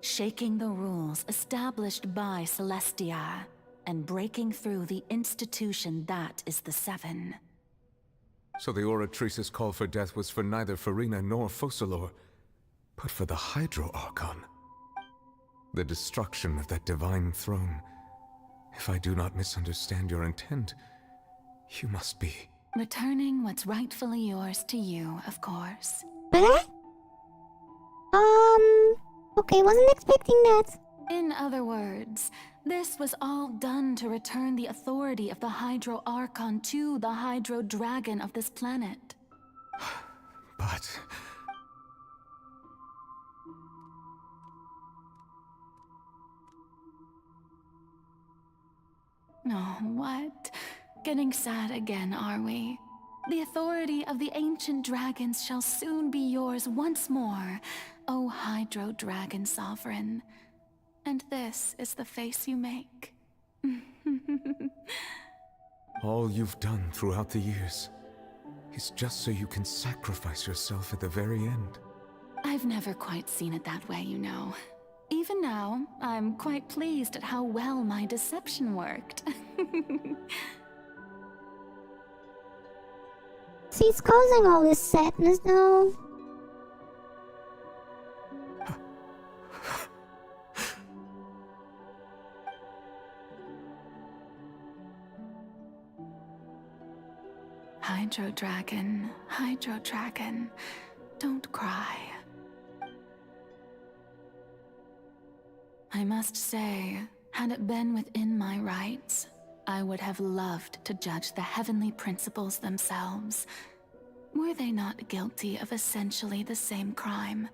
shaking the rules established by Celestia, and breaking through the institution that is the Seven. So the Oratrice's call for death was for neither Farina nor Fossilor, but for the Hydro Archon. The destruction of that divine throne. If I do not misunderstand your intent, you must be... Returning what's rightfully yours to you, of course. Okay, wasn't expecting that. In other words, this was all done to return the authority of the Hydro Archon to the Hydro Dragon of this planet. But... Oh, what? Getting sad again, are we? The authority of the ancient dragons shall soon be yours once more, O Hydro Dragon Sovereign. And this is the face you make. all you've done throughout the years is just so you can sacrifice yourself at the very end. I've never quite seen it that way, you know. Even now, I'm quite pleased at how well my deception worked. She's causing all this sadness though. Hydro Dragon, don't cry. I must say, had it been within my rights, I would have loved to judge the heavenly principles themselves. Were they not guilty of essentially the same crime?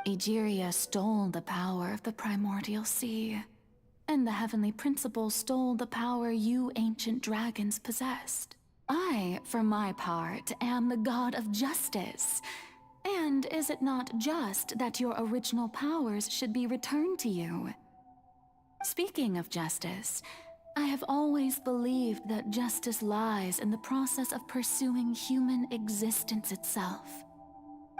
Egeria stole the power of the primordial sea, and the heavenly principles stole the power you ancient dragons possessed. I, for my part, am the god of justice. And is it not just that your original powers should be returned to you? Speaking of justice, I have always believed that justice lies in the process of pursuing human existence itself.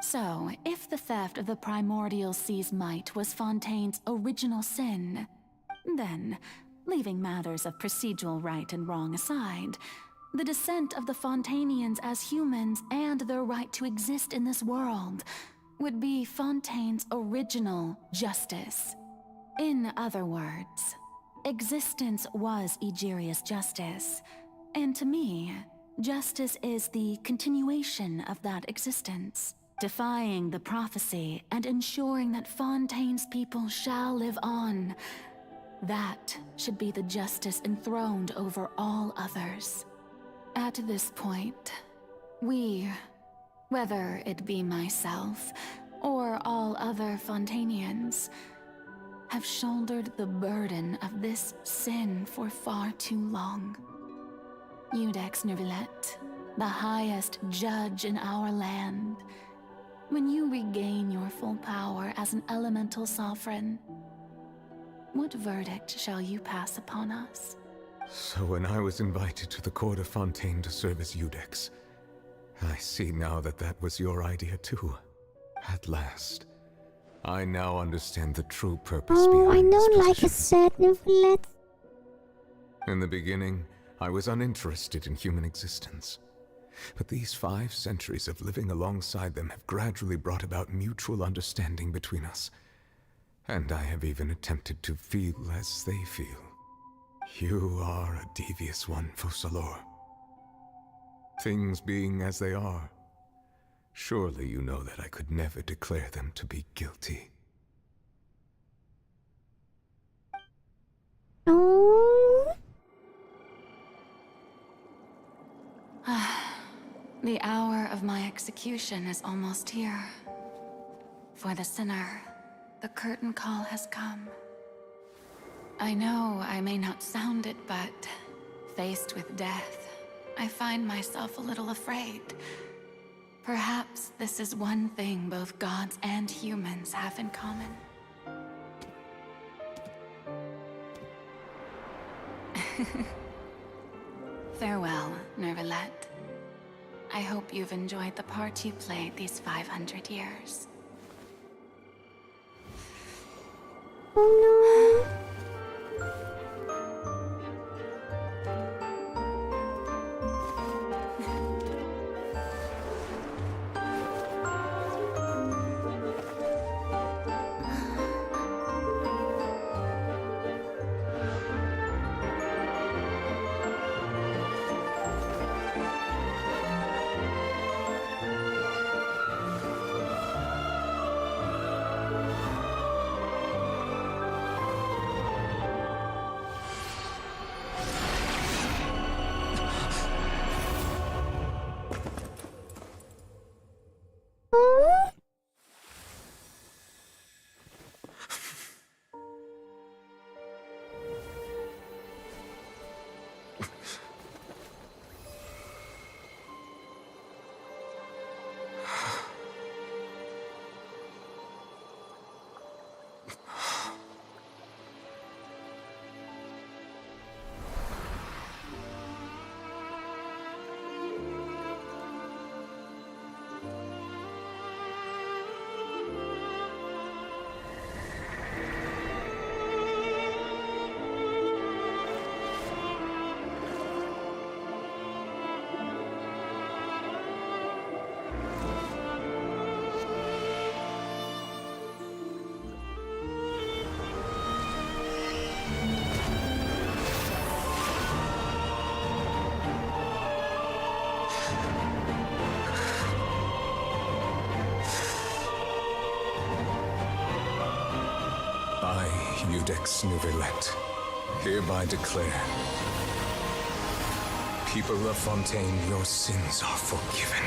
So, if the theft of the primordial sea's might was Fontaine's original sin, then, leaving matters of procedural right and wrong aside, the descent of the Fontanians as humans and their right to exist in this world would be Fontaine's original justice. In other words, existence was Egeria's justice, and to me, justice is the continuation of that existence, defying the prophecy and ensuring that Fontaine's people shall live on. That should be the justice enthroned over all others. At this point, we, whether it be myself or all other Fontanians, have shouldered the burden of this sin for far too long. Iudex Nervillet, the highest judge in our land, when you regain your full power as an elemental sovereign, what verdict shall you pass upon us? So when I was invited to the court of Fontaine to serve as Iudex, I see now that that was your idea too. At last, I now understand the true purpose behind I this don't like a position. sad Nervillet. In the beginning, I was uninterested in human existence. But these 5 centuries of living alongside them have gradually brought about mutual understanding between us. And I have even attempted to feel as they feel. You are a devious one, Focalors. Things being as they are, surely you know that I could never declare them to be guilty. Oh. The hour of my execution is almost here. For the sinner, the curtain call has come. I know I may not sound it, but faced with death, I find myself a little afraid. Perhaps this is one thing both gods and humans have in common. Farewell, Nervillet. I hope you've enjoyed the part you played these 500 years. Oh no. Oh. I, Iudex Nouvelet, hereby declare, people of Fontaine, your sins are forgiven.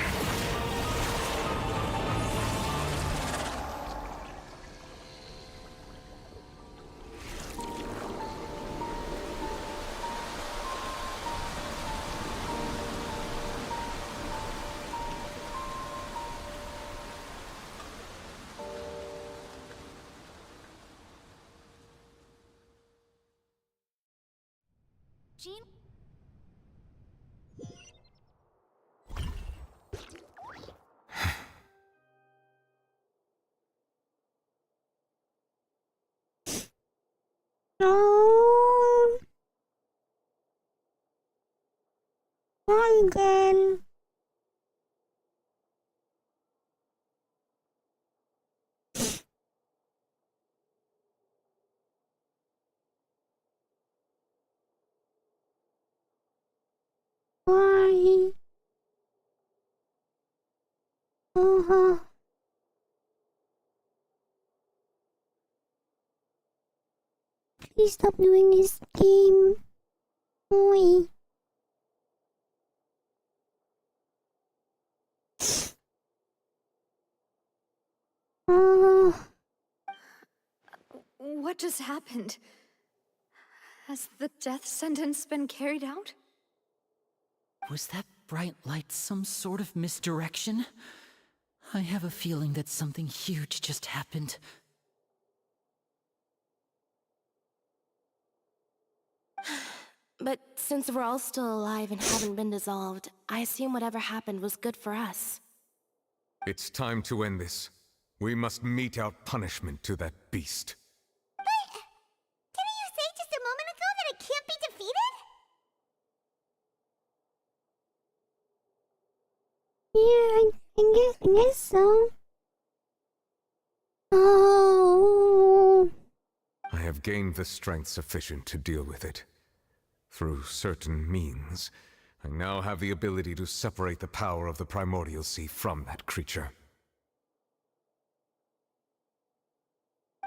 Jean? No. One again. Why? Uh-huh. Please stop doing this game. Oi. What just happened? Has the death sentence been carried out? Was that bright light some sort of misdirection? I have a feeling that something huge just happened. But since we're all still alive and haven't been dissolved, I assume whatever happened was good for us. It's time to end this. We must mete out punishment to that beast. Didn't you say just a moment ago that it can't be defeated? Yeah, I guess so. Oh. I have gained the strength sufficient to deal with it. Through certain means, I now have the ability to separate the power of the Primordial Sea from that creature.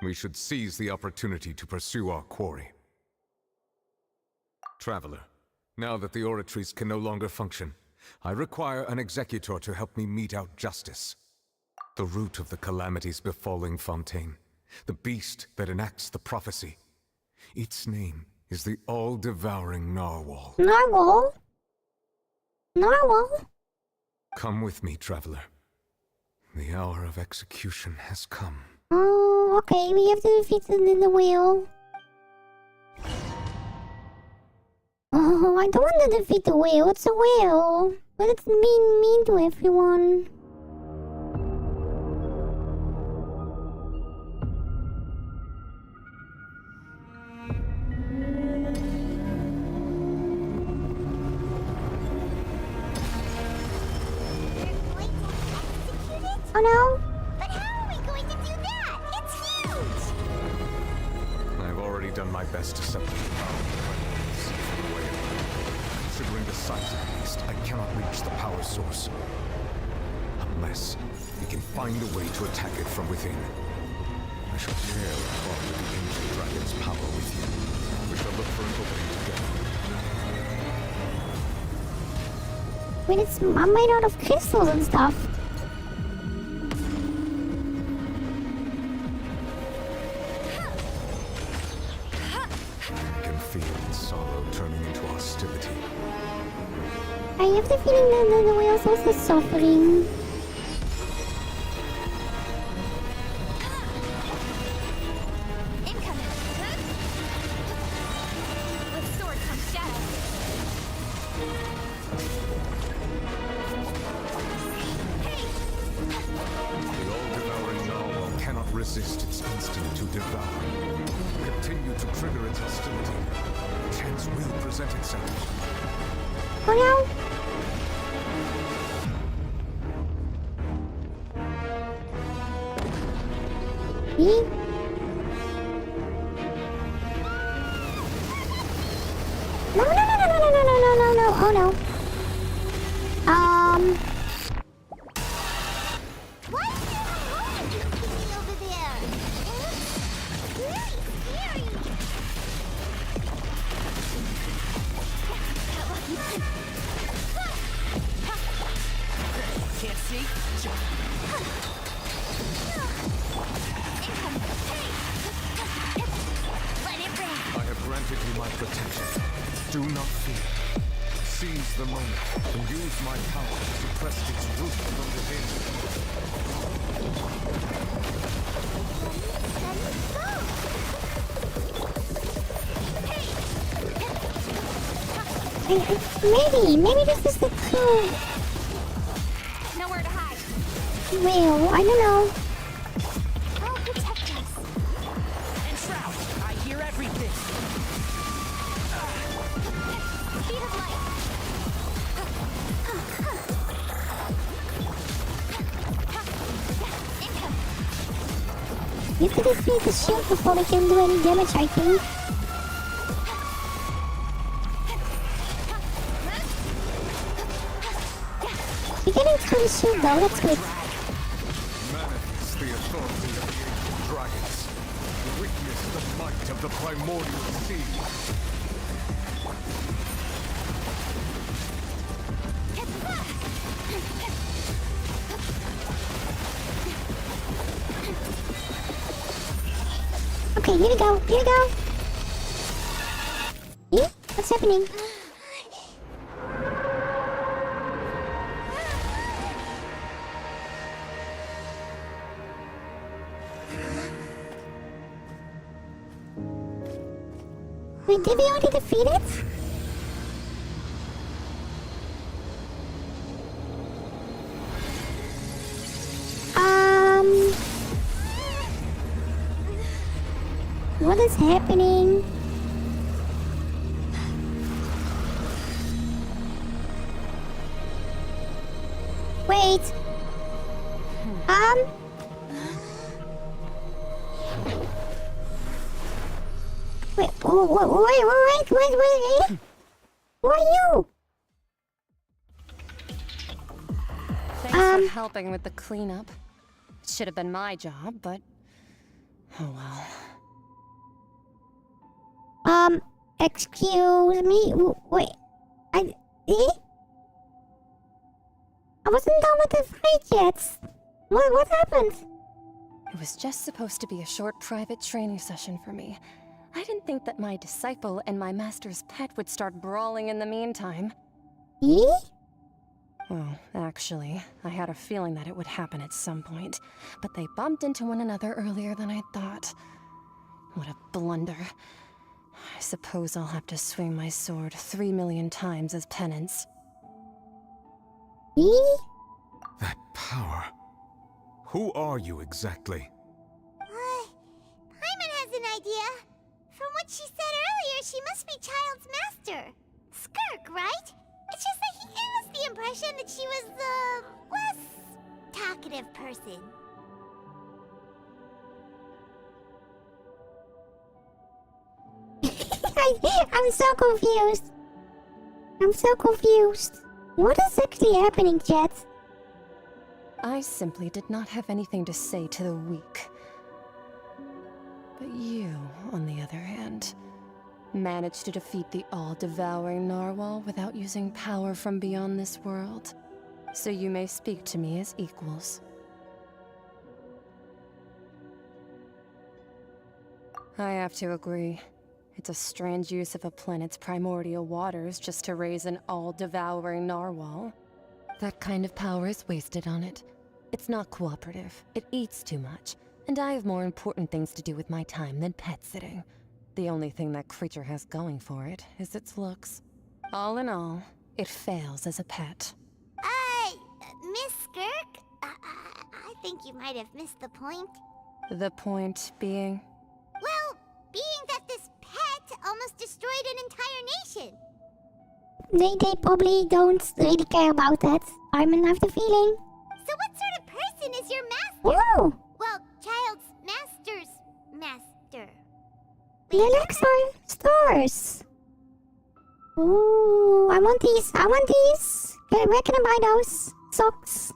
We should seize the opportunity to pursue our quarry. Traveler, now that the oratories can no longer function, I require an executor to help me mete out justice. The root of the calamities befalling Fontaine, the beast that enacts the prophecy. Its name is the all-devouring Narwhal. Narwhal? Narwhal? Come with me, traveler. The hour of execution has come. Oh, okay, we have to defeat the whale. Oh, I don't want to defeat the whale. It's a whale. But it's mean to everyone. Oh no? But how are we going to do that? It's huge! I've already done my best to separate the power of the Primordials from the whale. Considering the size of the beast, I cannot reach the power source. Unless we can find a way to attack it from within. I shall dare borrow the ancient dragon's power with you. We shall look for an opening together. Wait, I'm made out of crystals and stuff. I can feel sorrow turning into hostility. I have the feeling that the whale's also suffering. Resist its instinct to devour. Continue to trigger its hostility. Chance will present itself. Oh no! Me? No, no, no, no, no, no, no, no, no, no, oh no. Do not fear. Seize the moment and use my power to suppress its root from within. Maybe this is the clue. Nowhere to hide. Well, I don't know. I'll protect us. And Shroud, I hear everything. Speed of light. You have to defeat the shield before we can do any damage, I think. We're getting through the shield though, that's good. Manifest the authority of the ancient dragons. Witness the might of the primordial sea. Okay, here we go, here we go. Eh? What's happening? Wait, did we already defeat it? What is happening? Wait. Wait, wait. Who are you? Thanks for helping with the cleanup. It should have been my job, but oh well. Excuse me? Wait. I wasn't done with the fight yet. What happened? It was just supposed to be a short private training session for me. I didn't think that my disciple and my master's pet would start brawling in the meantime. Well, actually, I had a feeling that it would happen at some point, but they bumped into one another earlier than I thought. What a blunder. I suppose I'll have to swing my sword 3 million times as penance. That power. Who are you exactly? Paimon has an idea. From what she said earlier, she must be Child's master. Skirk, right? It's just that he gave us the impression that she was the less talkative person. I'm so confused. What is actually happening, chat? I simply did not have anything to say to the weak. But you, on the other hand, Managed to defeat the all-devouring narwhal without using power from beyond this world. So you may speak to me as equals. I have to agree. It's a strange use of a planet's primordial waters just to raise an all-devouring narwhal. That kind of power is wasted on it. It's not cooperative, it eats too much, and I have more important things to do with my time than pet sitting. The only thing that creature has going for it is its looks. All in all, it fails as a pet. Miss Skirk? I think you might have missed the point. The point being? Well, being that this pet almost destroyed an entire nation. They probably don't really care about that. I have the feeling. So what sort of person is your master? Whoa! Well, child's master's master. The Elixir stars. Ooh, I want these. I want these. Where can I buy those? Socks.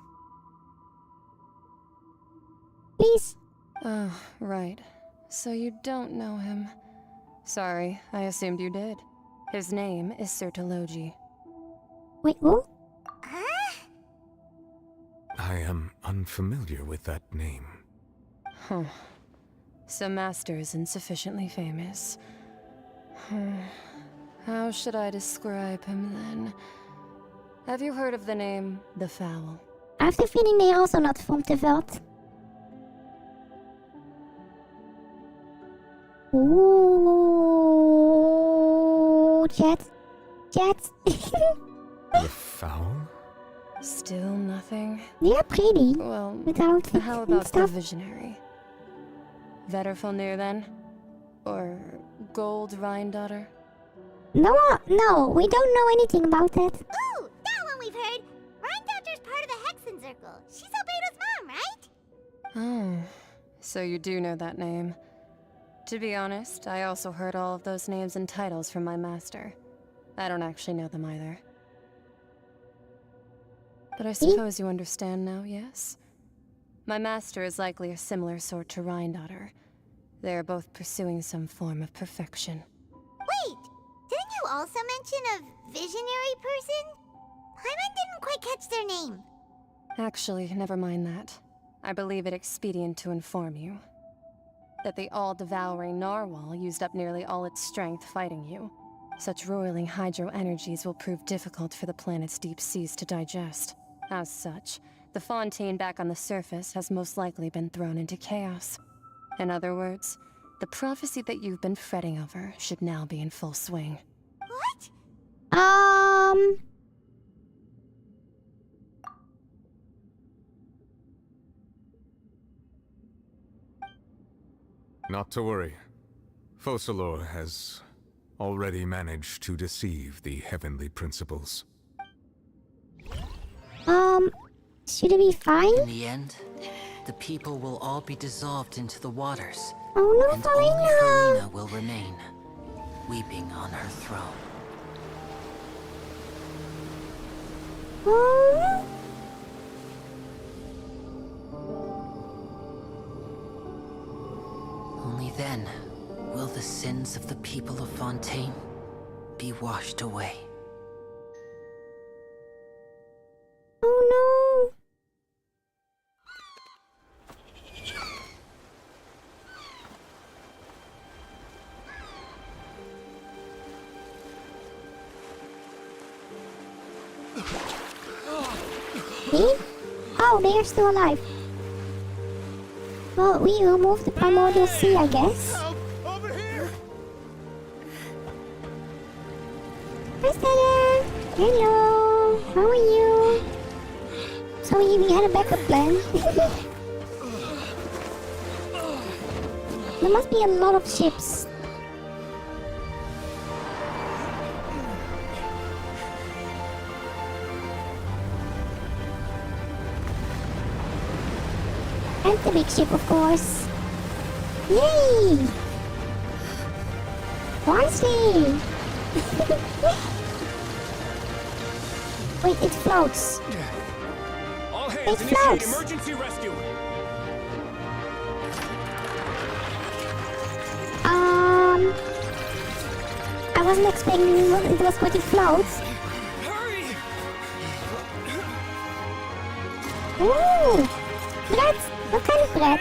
Please. Oh, right. So you don't know him. Sorry, I assumed you did. His name is Sertologi. Wait, who? I am unfamiliar with that name. Huh. So Master isn't sufficiently famous. How should I describe him then? Have you heard of the name The Fowl? I have the feeling they're also not from the Veld. Ooh, Jet. The fowl? Still nothing? They're pretty. Well, without how about the stuff. visionary? Vetterfalnir then? Or Gold Rhine-daughter? No, we don't know anything about that. Ooh, that one we've heard. Rhine-daughter's part of the Hexen Circle. She's Albedo's mom, right? Oh, so you do know that name. To be honest, I also heard all of those names and titles from my master. I don't actually know them either. But I suppose you understand now, yes? My master is likely a similar sort to Rhine-daughter. They are both pursuing some form of perfection. Wait, didn't you also mention a visionary person? Hyman didn't quite catch their name. Actually, never mind that. I believe it expedient to inform you that the all-devouring narwhal used up nearly all its strength fighting you. Such roiling hydro energies will prove difficult for the planet's deep seas to digest. As such, the fontaine back on the surface has most likely been thrown into chaos. In other words, the prophecy that you've been fretting over should now be in full swing. What? Not to worry. Focalor has already managed to deceive the heavenly principles. Should it be fine? In the end, the people will all be dissolved into the waters. Oh no, and only Farina! Farina will remain, weeping on her throne. Only then will the sins of the people of Fontaine be washed away. Oh no! See? Oh, they are still alive. Well, we removed the primordial sea, I guess. Over here! Hi, Stella! Hello! How are you? So we had a backup plan. There must be a lot of ships. And the big ship, of course. Yay! Wisely! Wait, it floats. All It hands initiate floats. emergency rescue. wasn't expecting it was going to float. Ooh! Bread! What kind of bread?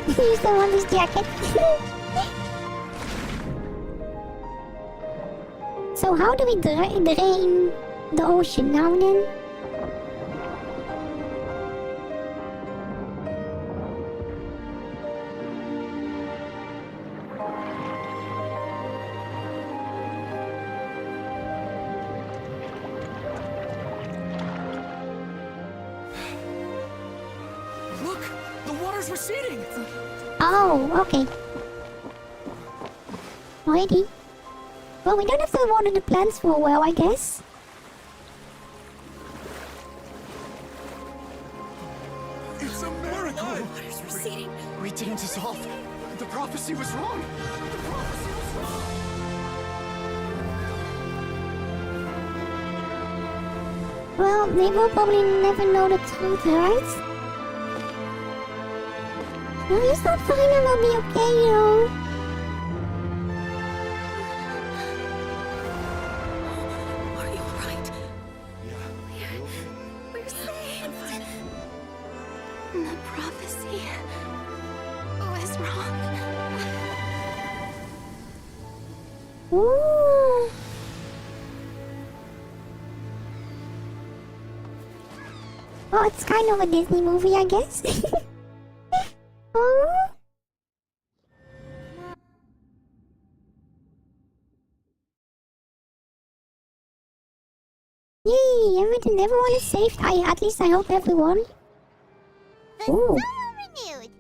You still want this jacket? So how do we drain the ocean now then? Look! The water's receding! Oh, okay. Alrighty. Well, we don't have to water the plants for a while, I guess. It's a miracle! Water's receding. We didn't dissolve. The prophecy was wrong. The prophecy was wrong. Well, they will probably never know the truth, right? No, he's not fine, it will be okay, you know. Are you alright? Yeah. We're saved. The prophecy was wrong. Ooh. Well, it's kind of a Disney movie, I guess. Oh. Yay! Everyone is saved. At least I hope everyone. The Ooh. soul renewed.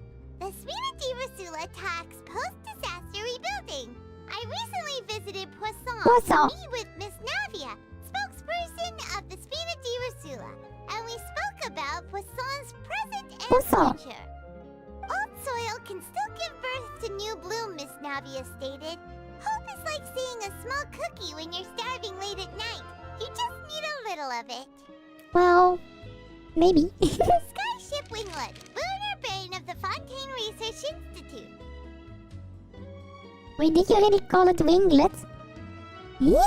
The Spina di Rasula talks post-disaster rebuilding. I recently visited Poisson Poisson. to meet with Miss Navia, spokesperson of the Spina di Rasula, and we spoke about Poisson's present and Poisson. future. Old soil can still give birth to new bloom, Miss Navia stated. Hope is like seeing a small cookie when you're starving late at night. You just need a little of it. Well, maybe. Skyship Winglet, lunar brain of the Fontaine Research Institute. Wait, did you already call it Winglet? Eh?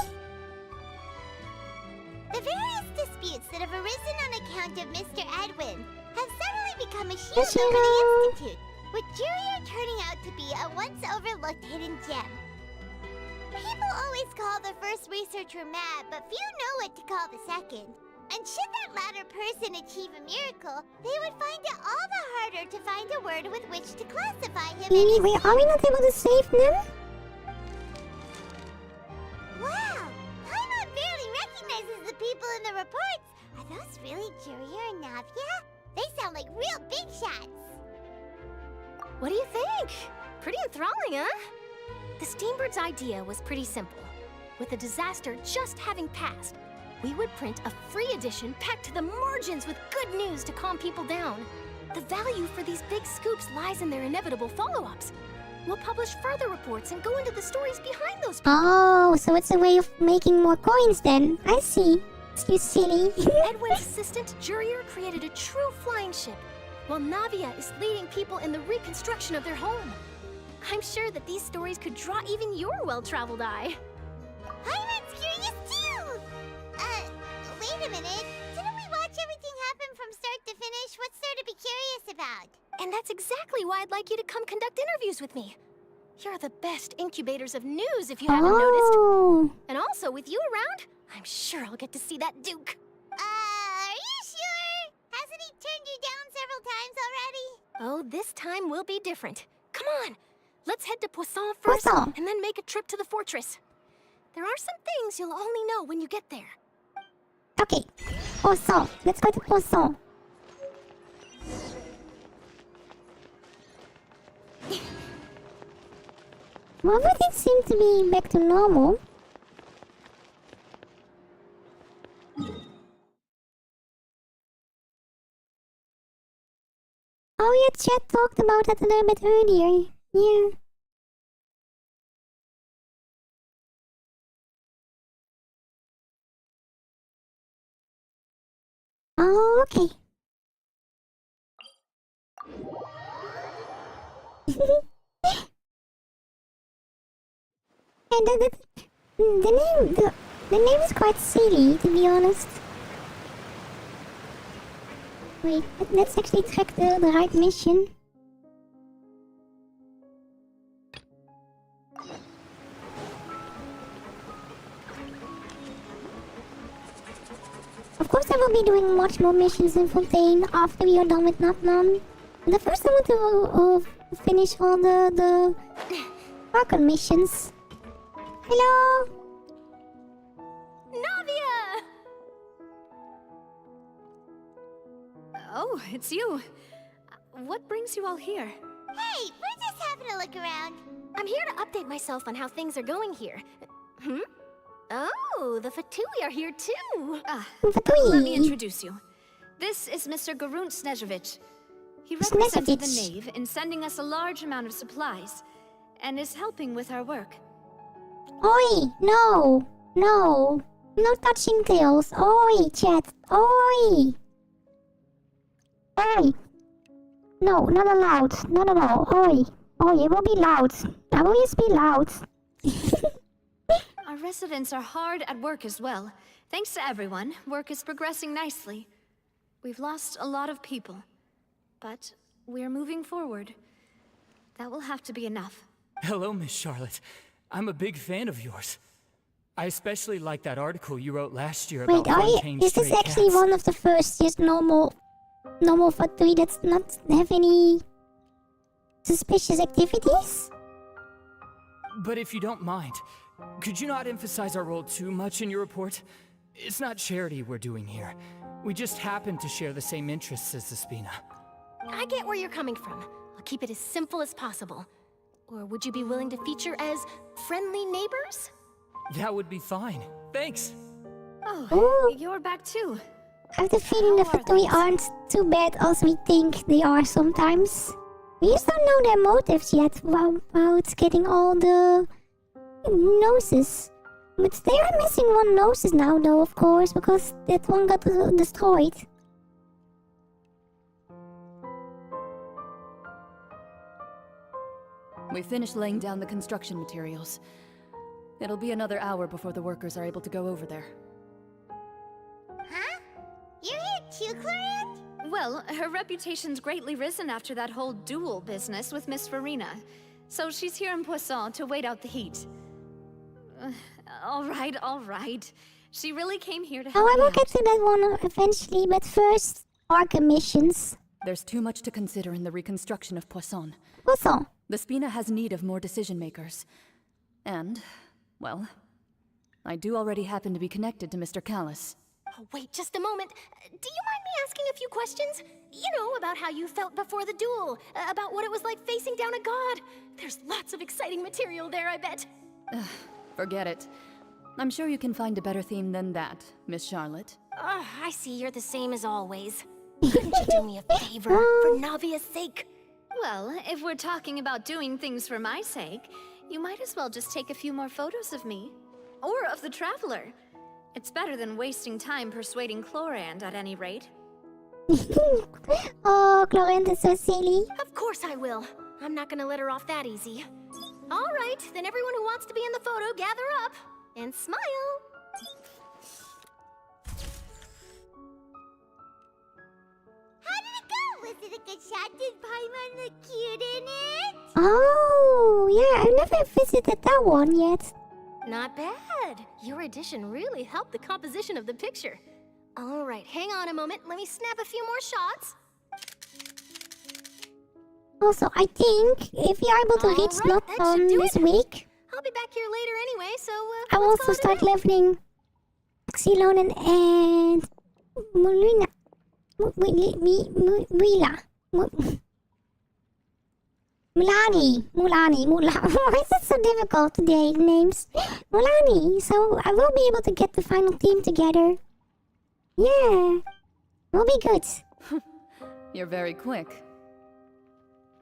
The various disputes that have arisen on account of Mr. Edwin have suddenly become a shield Yes, over the hero. Institute, with Jurier turning out to be a once overlooked hidden gem. People always call the first researcher mad, but few know what to call the second. And should that latter person achieve a miracle, they would find it all the harder to find a word with which to classify him. Really? Wait, are we not able to save them? Wow! Paimon barely recognizes the people in the reports. Are those really Jurier and Navia? They sound like real big shots. What do you think? Pretty enthralling, huh? The Steambird's idea was pretty simple. With the disaster just having passed, we would print a free edition packed to the margins with good news to calm people down. The value for these big scoops lies in their inevitable follow-ups. We'll publish further reports and go into the stories behind those people. Oh, so it's a way of making more coins then. I see. You silly. Edwin's assistant, Jurier, created a true flying ship, while Navia is leading people in the reconstruction of their home. I'm sure that these stories could draw even your well-traveled eye. Paimon's curious too! Wait a minute. Didn't we watch everything happen from start to finish? What's there to be curious about? And that's exactly why I'd like you to come conduct interviews with me. You're the best incubators of news, if you haven't noticed. And also, with you around, I'm sure I'll get to see that Duke. Are you sure? Hasn't he turned you down several times already? Oh, this time will be different. Come on, let's head to Poisson first, Poisson. and then make a trip to the fortress. There are some things you'll only know when you get there. Okay. Poisson. Let's go to Poisson. Well, everything seems to be back to normal. Oh yeah, Chat talked about that a little bit earlier. Yeah. Oh, okay. And the name is quite silly, to be honest. Wait, let's actually track the right mission. Of course I will be doing much more missions in Fontaine after we are done with Natnan. The first I want to finish all the Archon missions. Hello! Navia! Oh, it's you. What brings you all here? Hey, we're just having a look around. I'm here to update myself on how things are going here. Oh, the Fatui are here too! Let me introduce you. This is Mr. Garunt Snežević. He represented the Knave in sending us a large amount of supplies, and is helping with our work. Oi! No! No! No touching tails! Oi, chat! Oi! Oi! No, not allowed. Not at all. Oi! Oi, it will be loud. I will just be loud. Our residents are hard at work as well. Thanks to everyone, work is progressing nicely. We've lost a lot of people, but we're moving forward. That will have to be enough. Hello, Miss Charlotte. I'm a big fan of yours. I especially like that article you wrote last year about Fontaine is this stray actually cats. one of the first just normal Fatui that's not have any suspicious activities? But if you don't mind, could you not emphasize our role too much in your report? It's not charity we're doing here. We just happen to share the same interests as the Spina. I get where you're coming from. I'll keep it as simple as possible. Or would you be willing to feature as friendly neighbors? That would be fine. Thanks. Oh, you're back too. I have the feeling the Fatui aren't too bad as we think they are sometimes. We just don't know their motives yet about getting all the noses. But they are missing one noses now though, of course, because that one got destroyed. We finished laying down the construction materials. It'll be another hour before the workers are able to go over there. Huh? You're here too, Clorinde? Well, her reputation's greatly risen after that whole duel business with Miss Farina. So she's here in Poisson to wait out the heat. All right. She really came here to help I me will out. get to that one eventually, but first, Arkham missions. There's too much to consider in the reconstruction of Poisson. Poisson? The Spina has need of more decision-makers. And, well, I do already happen to be connected to Mr. Callis. Oh, wait just a moment. Do you mind me asking a few questions? You know, about how you felt before the duel, about what it was like facing down a god. There's lots of exciting material there, I bet. Forget it. I'm sure you can find a better theme than that, Miss Charlotte. I see you're the same as always. Couldn't you do me a favor, for Navia's sake? Well, if we're talking about doing things for my sake, you might as well just take a few more photos of me. Or of the Traveler. It's better than wasting time persuading Clorinde at any rate. Oh, Clorinde is so silly. Of course I will. I'm not gonna let her off that easy. All right, then everyone who wants to be in the photo, gather up. And smile. How did it go? Was it a good shot? Did Paimon look cute in it? Oh, yeah, I've never visited that one yet. Not bad. Your addition really helped the composition of the picture. All right, hang on a moment. Let me snap a few more shots. Also, I think if we are able to reach Notton this week, I'll be back here later anyway, so I will also start leveling Xylonen and Mulina. Mulani. Why is it so difficult today, names? Mulani. So I will be able to get the final team together. Yeah. Will be good. You're very quick.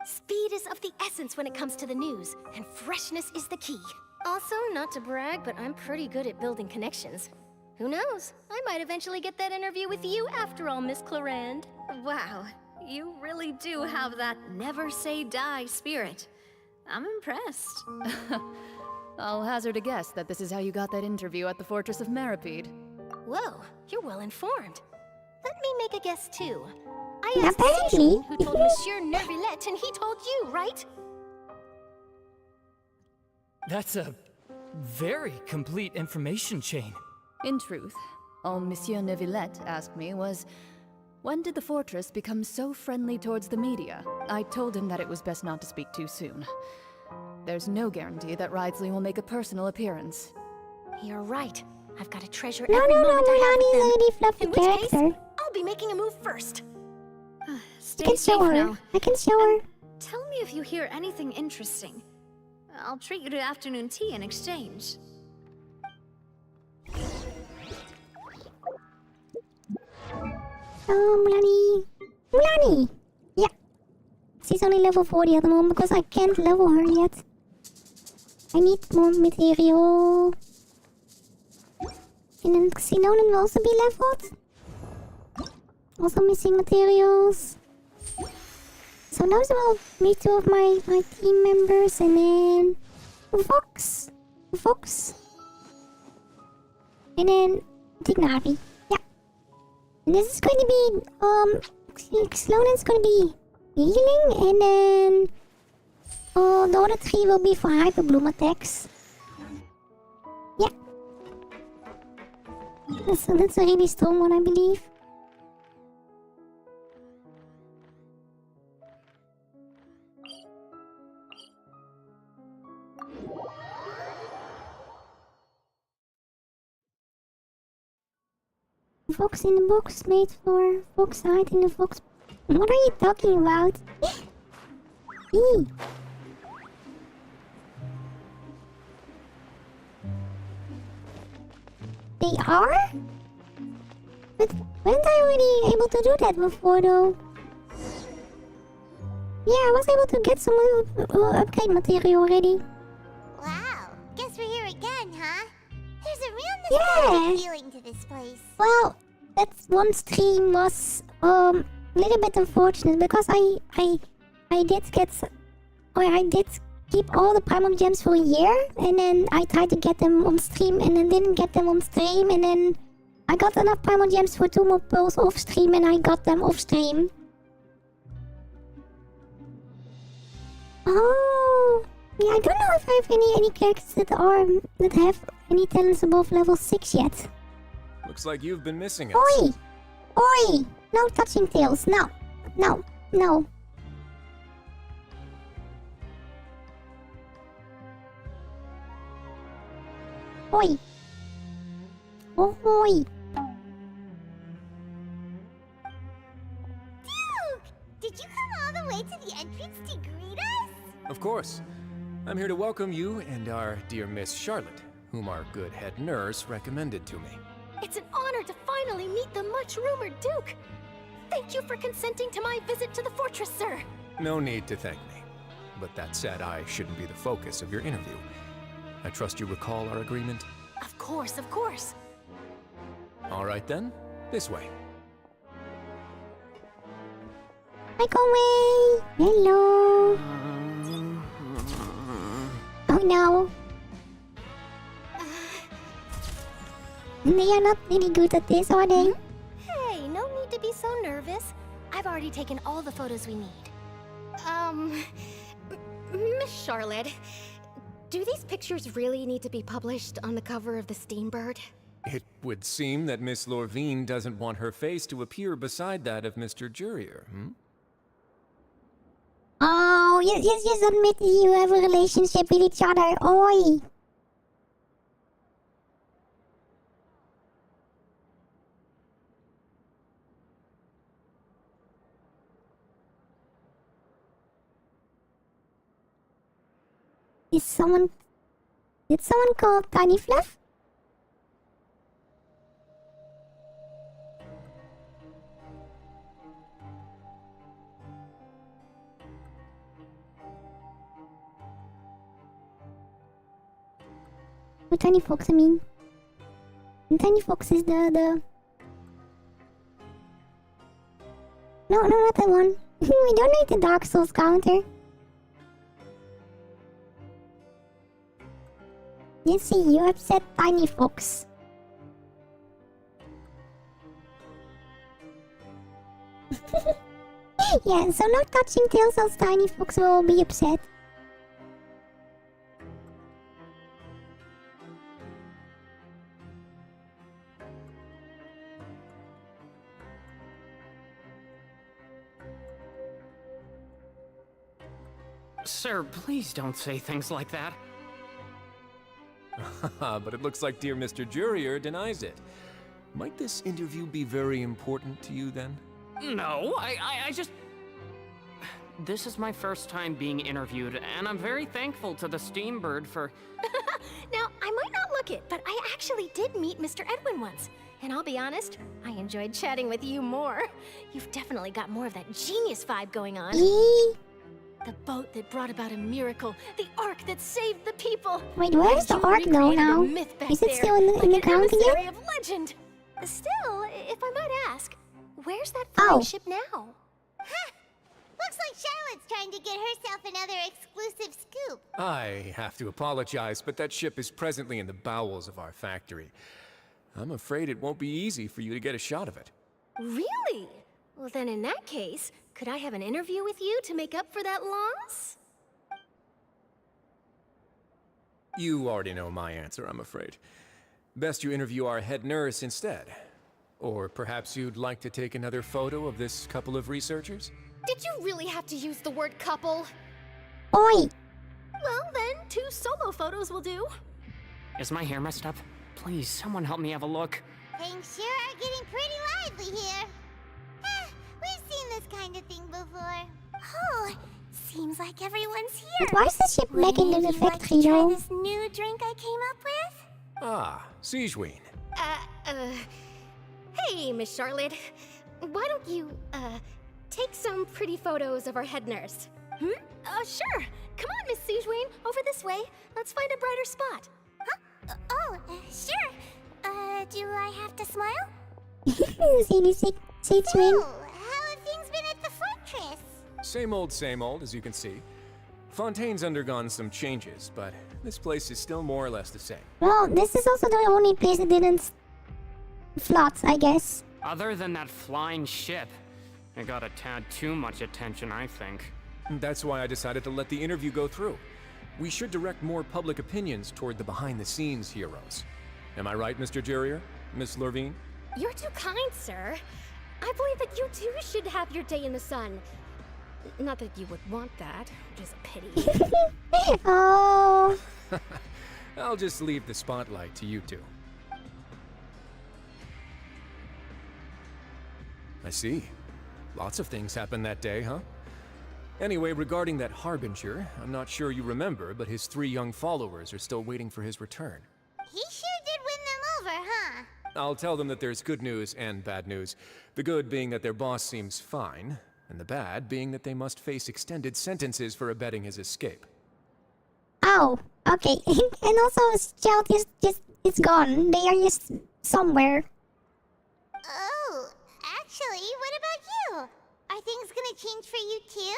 Speed is of the essence when it comes to the news, and freshness is the key. Also, not to brag, but I'm pretty good at building connections. Who knows? I might eventually get that interview with you after all, Miss Clorinde. Wow, you really do have that never say die spirit. I'm impressed. I'll hazard a guess that this is how you got that interview at the Fortress of Meripede. Whoa, you're well informed. Let me make a guess too. I Yeah, asked apparently. Citron who told Monsieur Nervillette, and he told you, right? That's a very complete information chain. In truth, all Monsieur Neuvillette asked me was, when did the fortress become so friendly towards the media? I told him that it was best not to speak too soon. There's no guarantee that Ridesley will make a personal appearance. You're right. I've got to treasure No, every no, no, moment I have Milani's with them. already fluffy In which case, character. I'll be making a move first. Stay I can safe show her. now. I can show her. Tell me if you hear anything interesting. I'll treat you to afternoon tea in exchange. Oh, Milani. Milani! Yeah. She's only level 40 at the moment because I can't level her yet. I need more material. And then Xenonin will also be leveled. Also missing materials. So those will be two of my team members, and then Fox. And then Dignavi. Yeah. And this is going to be Sloan's going to be healing, and then the other three will be for Hyper Bloom attacks. Yeah. That's a really strong one, I believe. Fox in the box made for Fox hide in the fox. What are you talking about? Eee. They are? But weren't I already able to do that before though? Yeah, I was able to get some upgrade material already. Wow, guess we're here again, huh? There's a real nostalgic feeling to this place. Well, that one stream was a little bit unfortunate because I did keep all the primal gems for a year, and then I tried to get them on stream and then didn't get them on stream, and then I got enough primal gems for 2 more pearls off stream and I got them off stream. Oh, yeah, I don't know if I have any characters that have any talents above level 6 yet. Looks like you've been missing it. Oi! Oi! No touching tails. No. No. No. Oi! Oi! Duke! Did you come all the way to the entrance to greet us? Of course. I'm here to welcome you and our dear Miss Charlotte, whom our good head nurse recommended to me. It's an honor to finally meet the much-rumored Duke. Thank you for consenting to my visit to the fortress, sir. No need to thank me. But that said, I shouldn't be the focus of your interview. I trust you recall our agreement? Of course, of course. All right then, this way. Hi, Conway! Hello! Oh no! They are not really good at this, are they? Hey, no need to be so nervous. I've already taken all the photos we need. Miss Charlotte, do these pictures really need to be published on the cover of the Steambird? It would seem that Miss Lorvine doesn't want her face to appear beside that of Mr. Jurier, hmm? Oh, just admit that you have a relationship with each other. Oi! Did someone call Tiny Fluff? Oh, Tiny Fox, I mean. And Tiny Fox is the... No, not that one. We don't need the Dark Souls counter. You see, you upset Tiny Fox. Yeah, so no touching tails else Tiny Fox will be upset. Sir, please don't say things like that. But it looks like dear Mr. Jurier denies it. Might this interview be very important to you then? No, I just... This is my first time being interviewed, and I'm very thankful to the Steambird for... Now, I might not look it, but I actually did meet Mr. Edwin once. And I'll be honest, I enjoyed chatting with you more. You've definitely got more of that genius vibe going on. The boat that brought about a miracle. The Ark that saved the people. Wait, where's the Ark though now? Is it still in the ground again? Of legend. Still, if I might ask, where's that flying ship now? Huh. Looks like Charlotte's trying to get herself another exclusive scoop. I have to apologize, but that ship is presently in the bowels of our factory. I'm afraid it won't be easy for you to get a shot of it. Really? Well, then in that case, could I have an interview with you to make up for that loss? You already know my answer, I'm afraid. Best you interview our head nurse instead. Or perhaps you'd like to take another photo of this couple of researchers? Did you really have to use the word couple? Oi! Well then, 2 solo photos will do. Is my hair messed up? Please, someone help me have a look. Things sure are getting pretty lively here. We've seen this kind of thing before. Oh, seems like everyone's here. But why is the ship back in the factory Try though? this new drink I came up with? Ah, Siegeween. Hey, Miss Charlotte. Why don't you, take some pretty photos of our head nurse? Sure. Come on, Miss Siegeween. Over this way. Let's find a brighter spot. Huh? Sure. Do I have to smile? Siegeween. How have things been at the fortress? Same old, as you can see. Fontaine's undergone some changes, but this place is still more or less the same. Well, this is also the only place that didn't flood, I guess. Other than that flying ship, it got a tad too much attention, I think. That's why I decided to let the interview go through. We should direct more public opinions toward the behind-the-scenes heroes. Am I right, Mr. Jurier? Miss Lurvine? You're too kind, sir. I believe that you too should have your day in the sun. Not that you would want that, which is a pity. Oh. I'll just leave the spotlight to you two. I see. Lots of things happened that day, huh? Anyway, regarding that Harbinger, I'm not sure you remember, but his 3 young followers are still waiting for his return. He sure did win them over, huh? I'll tell them that there's good news and bad news. The good being that their boss seems fine, and the bad being that they must face extended sentences for abetting his escape. Oh, okay. And also, Scout is gone. They are just somewhere. Oh, actually, what about you? Are things gonna change for you too?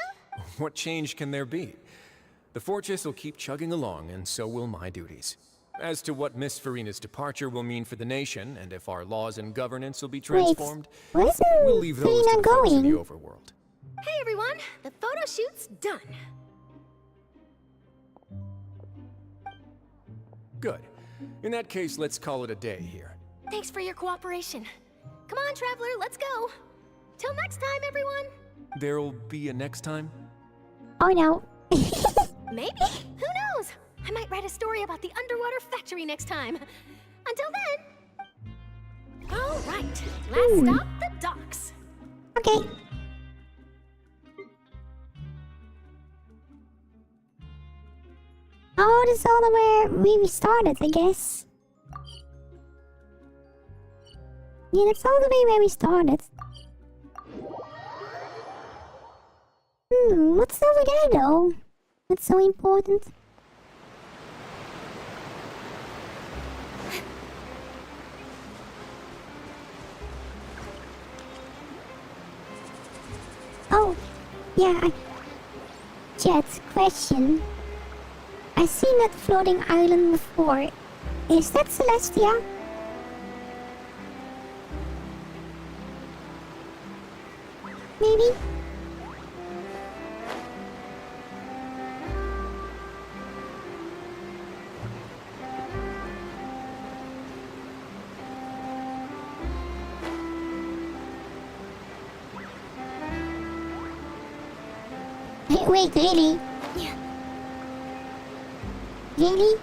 What change can there be? The fortress will keep chugging along, and so will my duties. As to what Miss Farina's departure will mean for the nation, and if our laws and governance will be transformed, where's we'll leave those to the folks in the overworld. Hey everyone, the photo shoot's done. Good. In that case, let's call it a day here. Thanks for your cooperation. Come on, Traveler, let's go. Till next time, everyone. There'll be a next time? Oh no. Maybe. Who knows? I might write a story about the underwater factory next time. Until then. All right. Last stop, the docks. Okay. Oh, this is all the way we started, I guess. Yeah, that's all the way where we started. What's over there though? That's so important. Oh, yeah. Chat question. I've seen that floating island before. Is that Celestia? Maybe? Wait, really? Yeah. Really?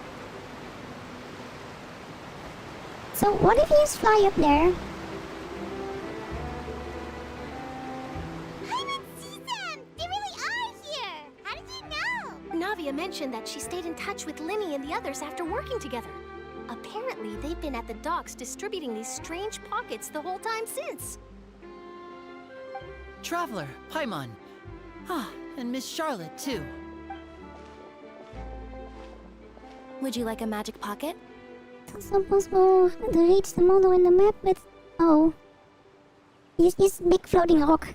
So what if you just fly up there? I haven't seen them! They really are here! How did you know? Navia mentioned that she stayed in touch with Linny and the others after working together. Apparently, they've been at the docks distributing these strange pockets the whole time since. Traveler, Paimon. Ah, and Miss Charlotte, too. Would you like a magic pocket? It's not possible to reach the model in the map, but... Oh. It's this big floating rock.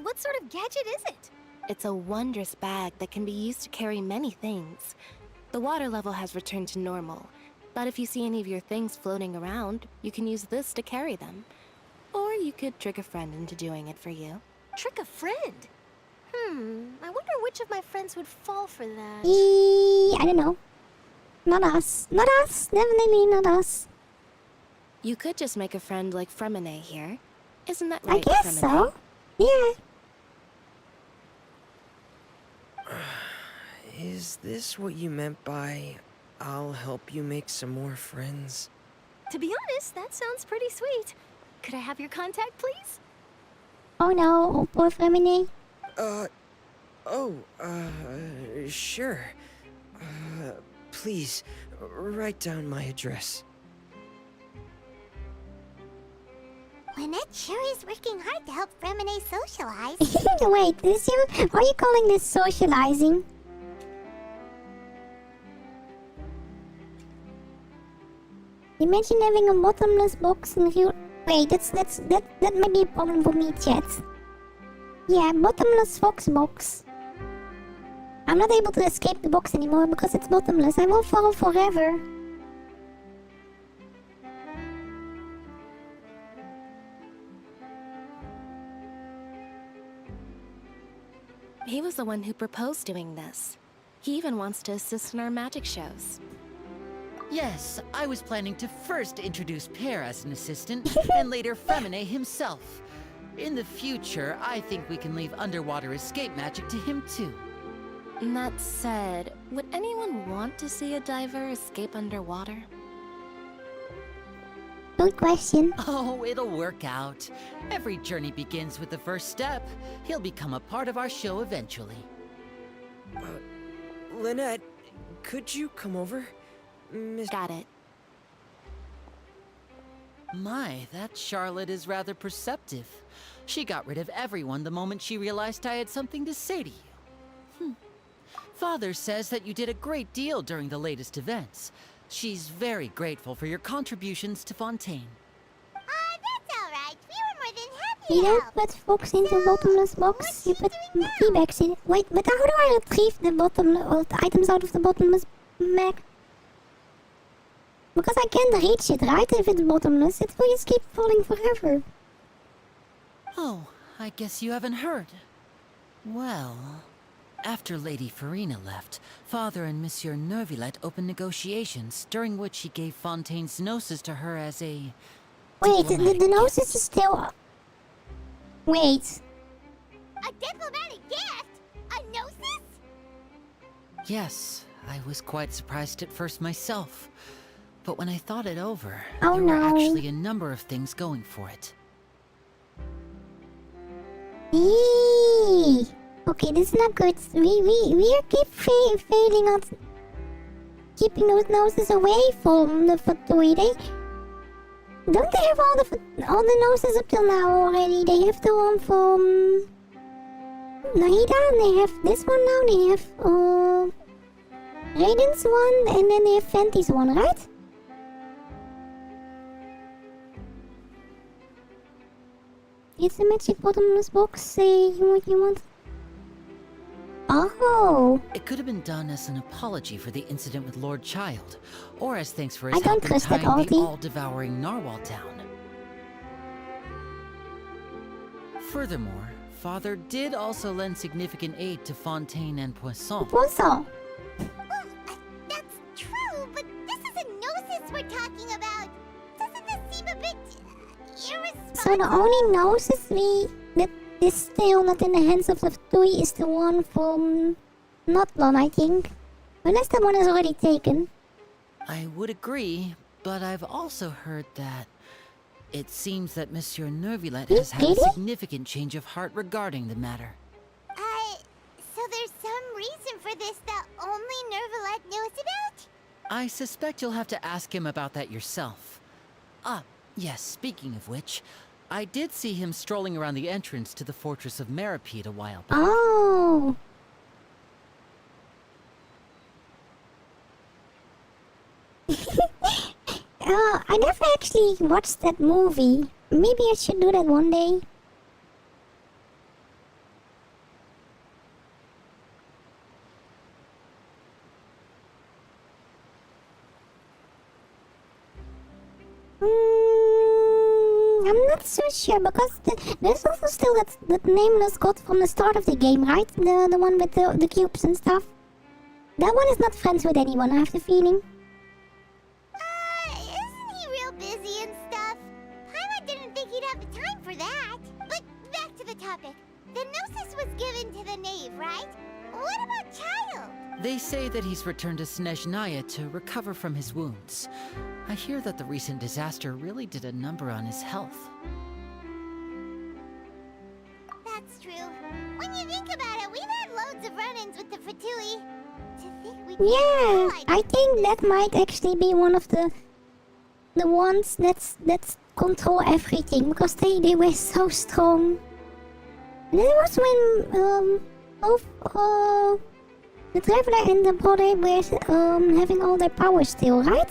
What sort of gadget is it? It's a wondrous bag that can be used to carry many things. The water level has returned to normal, but if you see any of your things floating around, you can use this to carry them. Or you could trick a friend into doing it for you. Trick a friend? I wonder which of my friends would fall for that. I don't know. Not us. Not us. Definitely not us. You could just make a friend like Fremine here. Isn't that right, I guess Fremine? so. Yeah. Is this what you meant by, I'll help you make some more friends? To be honest, that sounds pretty sweet. Could I have your contact, please? Oh no, poor Femini. Sure. Please, write down my address. Lynette sure is working hard to help Fremine socialize. Wait, are you calling this socializing? Imagine having a bottomless box in real... Wait, that might be a problem for me, chat. Yeah, bottomless fox box. I'm not able to escape the box anymore because it's bottomless. I will fall forever. He was the one who proposed doing this. He even wants to assist in our magic shows. Yes, I was planning to first introduce Pear as an assistant, and later Femine himself. In the future, I think we can leave underwater escape magic to him too. That said, would anyone want to see a diver escape underwater? Good question. Oh, it'll work out. Every journey begins with the first step. He'll become a part of our show eventually. Lynette, could you come over? Got it. My, that Charlotte is rather perceptive. She got rid of everyone the moment she realized I had something to say to you. Father says that you did a great deal during the latest events. She's very grateful for your contributions to Fontaine. That's alright. We were more than happy to You don't help. put fox into a bottomless box, you put tea bags in it. Wait, but how do I retrieve the items out of the bottomless bag? Because I can't reach it, right? If it's bottomless, it will just keep falling forever. Oh, I guess you haven't heard. Well, after Lady Farina left, Father and Monsieur Neuvillette opened negotiations, during which he gave Fontaine's gnosis to her as a... Wait, the gnosis is still... Wait. A diplomatic gift? A gnosis? Yes, I was quite surprised at first myself. But when I thought it over, Oh, there were no. actually a number of things going for it. Eee. Okay, this is not good. We keep failing on keeping those noses away from the Fatoide. Don't they have all the noses up till now already? They have the one from Nahida, and they have this one now. They have Raiden's one, and then they have Fenty's one, right? It's a magic bottomless box. Say what you want. Oh. It could have been done as an apology for the incident with Lord Child, or as thanks for I his don't help in trust that tying the Artie. all-devouring narwhal down. Furthermore, Father did also lend significant aid to Fontaine and Poisson. Poisson. That's true, but this is a gnosis we're talking about. Doesn't this seem a bit irresponsible? So the only gnosis that is still not in the hands of the Tui is the one from Notlon, I think. Unless that one is already taken. I would agree, but I've also heard that it seems that Monsieur Nervillet has had a significant change of heart regarding the matter. So there's some reason for this that only Nervillet knows about? I suspect you'll have to ask him about that yourself. Ah, yes, speaking of which, I did see him strolling around the entrance to the fortress of Meripede a while back. Oh. I never actually watched that movie. Maybe I should do that one day. I'm not so sure because there's also still that nameless god from the start of the game, right? The one with the cubes and stuff. That one is not friends with anyone, I have the feeling. Isn't he real busy and stuff? Paimon didn't think he'd have the time for that. But back to the topic. The Gnosis was given to the knave, right? What about Child? They say that he's returned to Snezhnaya to recover from his wounds. I hear that the recent disaster really did a number on his health. That's true. When you think about it, we've had loads of run-ins with the Fatui. Yeah, I think that might actually be one of the ones that's control everything because they were so strong. And that was when both the Traveler and the Brother were having all their powers still, right?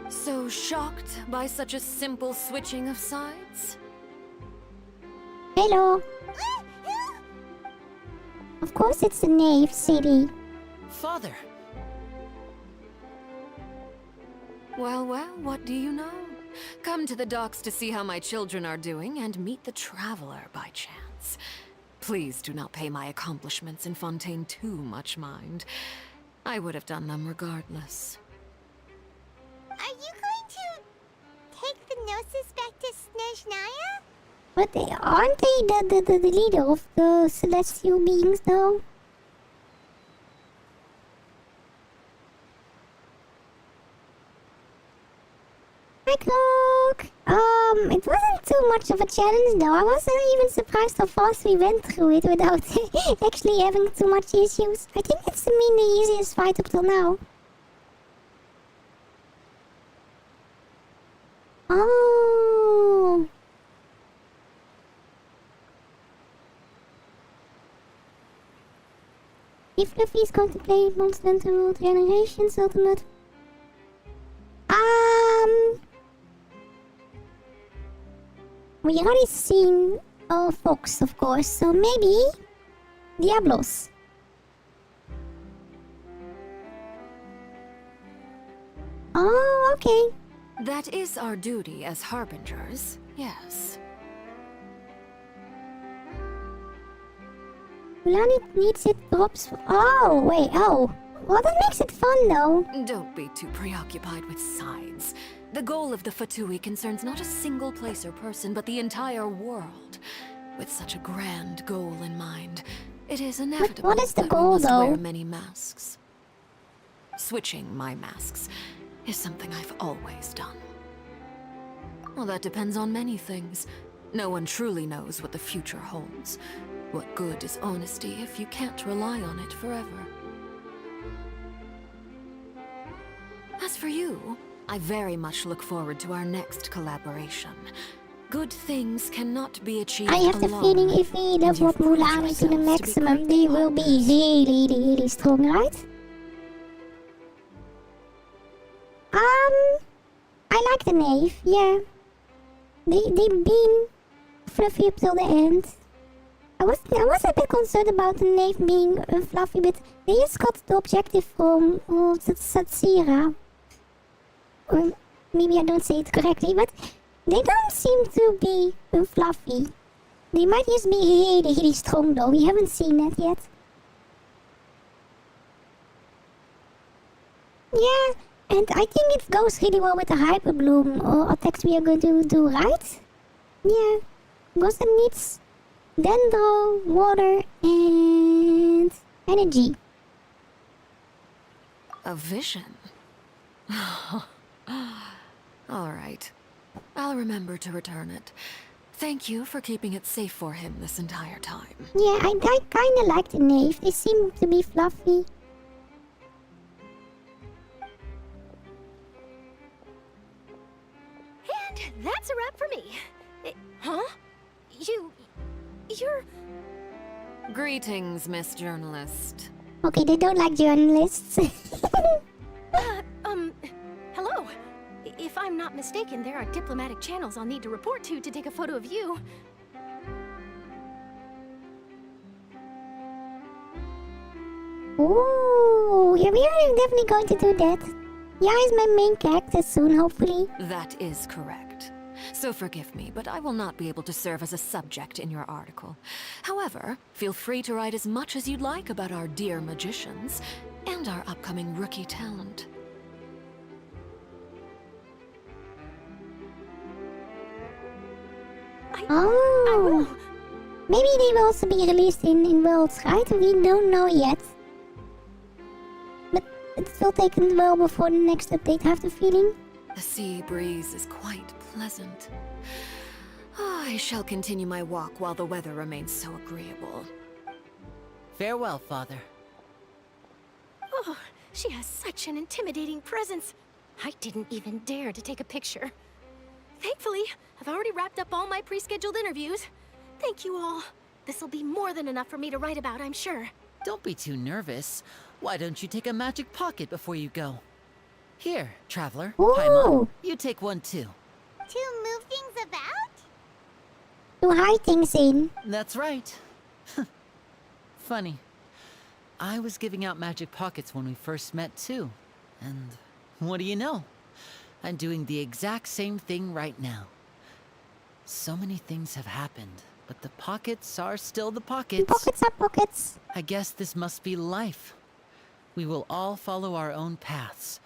So shocked by such a simple switching of sides? Hello. Of course it's the Knave City. Father! Well, what do you know? Come to the docks to see how my children are doing and meet the Traveler by chance. Please do not pay my accomplishments in Fontaine too much mind. I would have done them regardless. Are you going to take the Gnosis back to Snezhnaya? But aren't they the leader of the celestial beings though? Hi, Cloak! It wasn't too much of a challenge though. I wasn't even surprised how fast we went through it without actually having too much issues. I think it's the easiest fight up till now. Oh. If Fluffy is going to play Monster Hunter World Generations Ultimate. We already seen Fox, of course, so maybe Diablos. Oh, okay. That is our duty as harbingers, yes. Ulani needs it drops. Oh, wait, oh. Well, that makes it fun though. Don't be too preoccupied with sides. The goal of the Fatui concerns not a single place or person, but the entire world. With such a grand goal in mind, it is inevitable what is the that goal, we must though? wear many masks. Switching my masks is something I've always done. Well, that depends on many things. No one truly knows what the future holds. What good is honesty if you can't rely on it forever? As for you, I very much look forward to our next collaboration. Good things cannot be achieved I have the alone, feeling if we level up Mulani to the maximum, they will be really strong, right? I like the Knave, yeah. They beam Fluffy up till the end. I was a bit concerned about the knave being fluffy, but they just got the objective from Satsira. Or maybe I don't say it correctly, but they don't seem to be fluffy. They might just be really, really strong though. We haven't seen that yet. Yeah, and I think it goes really well with the Hyper Bloom attacks we are going to do, right? Yeah, because it needs Dendro, water, and energy. A vision? Alright. I'll remember to return it. Thank you for keeping it safe for him this entire time. Yeah, I kinda like the knave. They seem to be fluffy. And that's a wrap for me. Huh? You're... Greetings, Miss Journalist. Okay, they don't like journalists. Hello. If I'm not mistaken, there are diplomatic channels I'll need to report to take a photo of you. Ooh, yeah, we are definitely going to do that. Yeah, is my main character soon, hopefully. That is correct. So forgive me, but I will not be able to serve as a subject in your article. However, feel free to write as much as you'd like about our dear magicians and our upcoming rookie talent. Oh, maybe they will also be released in Worlds, right? We don't know yet. But it will take a while before the next update, I have the feeling. The sea breeze is quite pleasant. I shall continue my walk while the weather remains so agreeable. Farewell, Father. Oh, she has such an intimidating presence. I didn't even dare to take a picture. Thankfully, I've already wrapped up all my pre-scheduled interviews. Thank you all. This'll be more than enough for me to write about, I'm sure. Don't be too nervous. Why don't you take a magic pocket before you go? Here, Traveler. Paimon, you take one too. To move things about? To hide things in. That's right. Funny. I was giving out magic pockets when we first met too. And what do you know? I'm doing the exact same thing right now. So many things have happened, but the pockets are still the pockets. Pockets are pockets. I guess this must be life. We will all follow our own paths,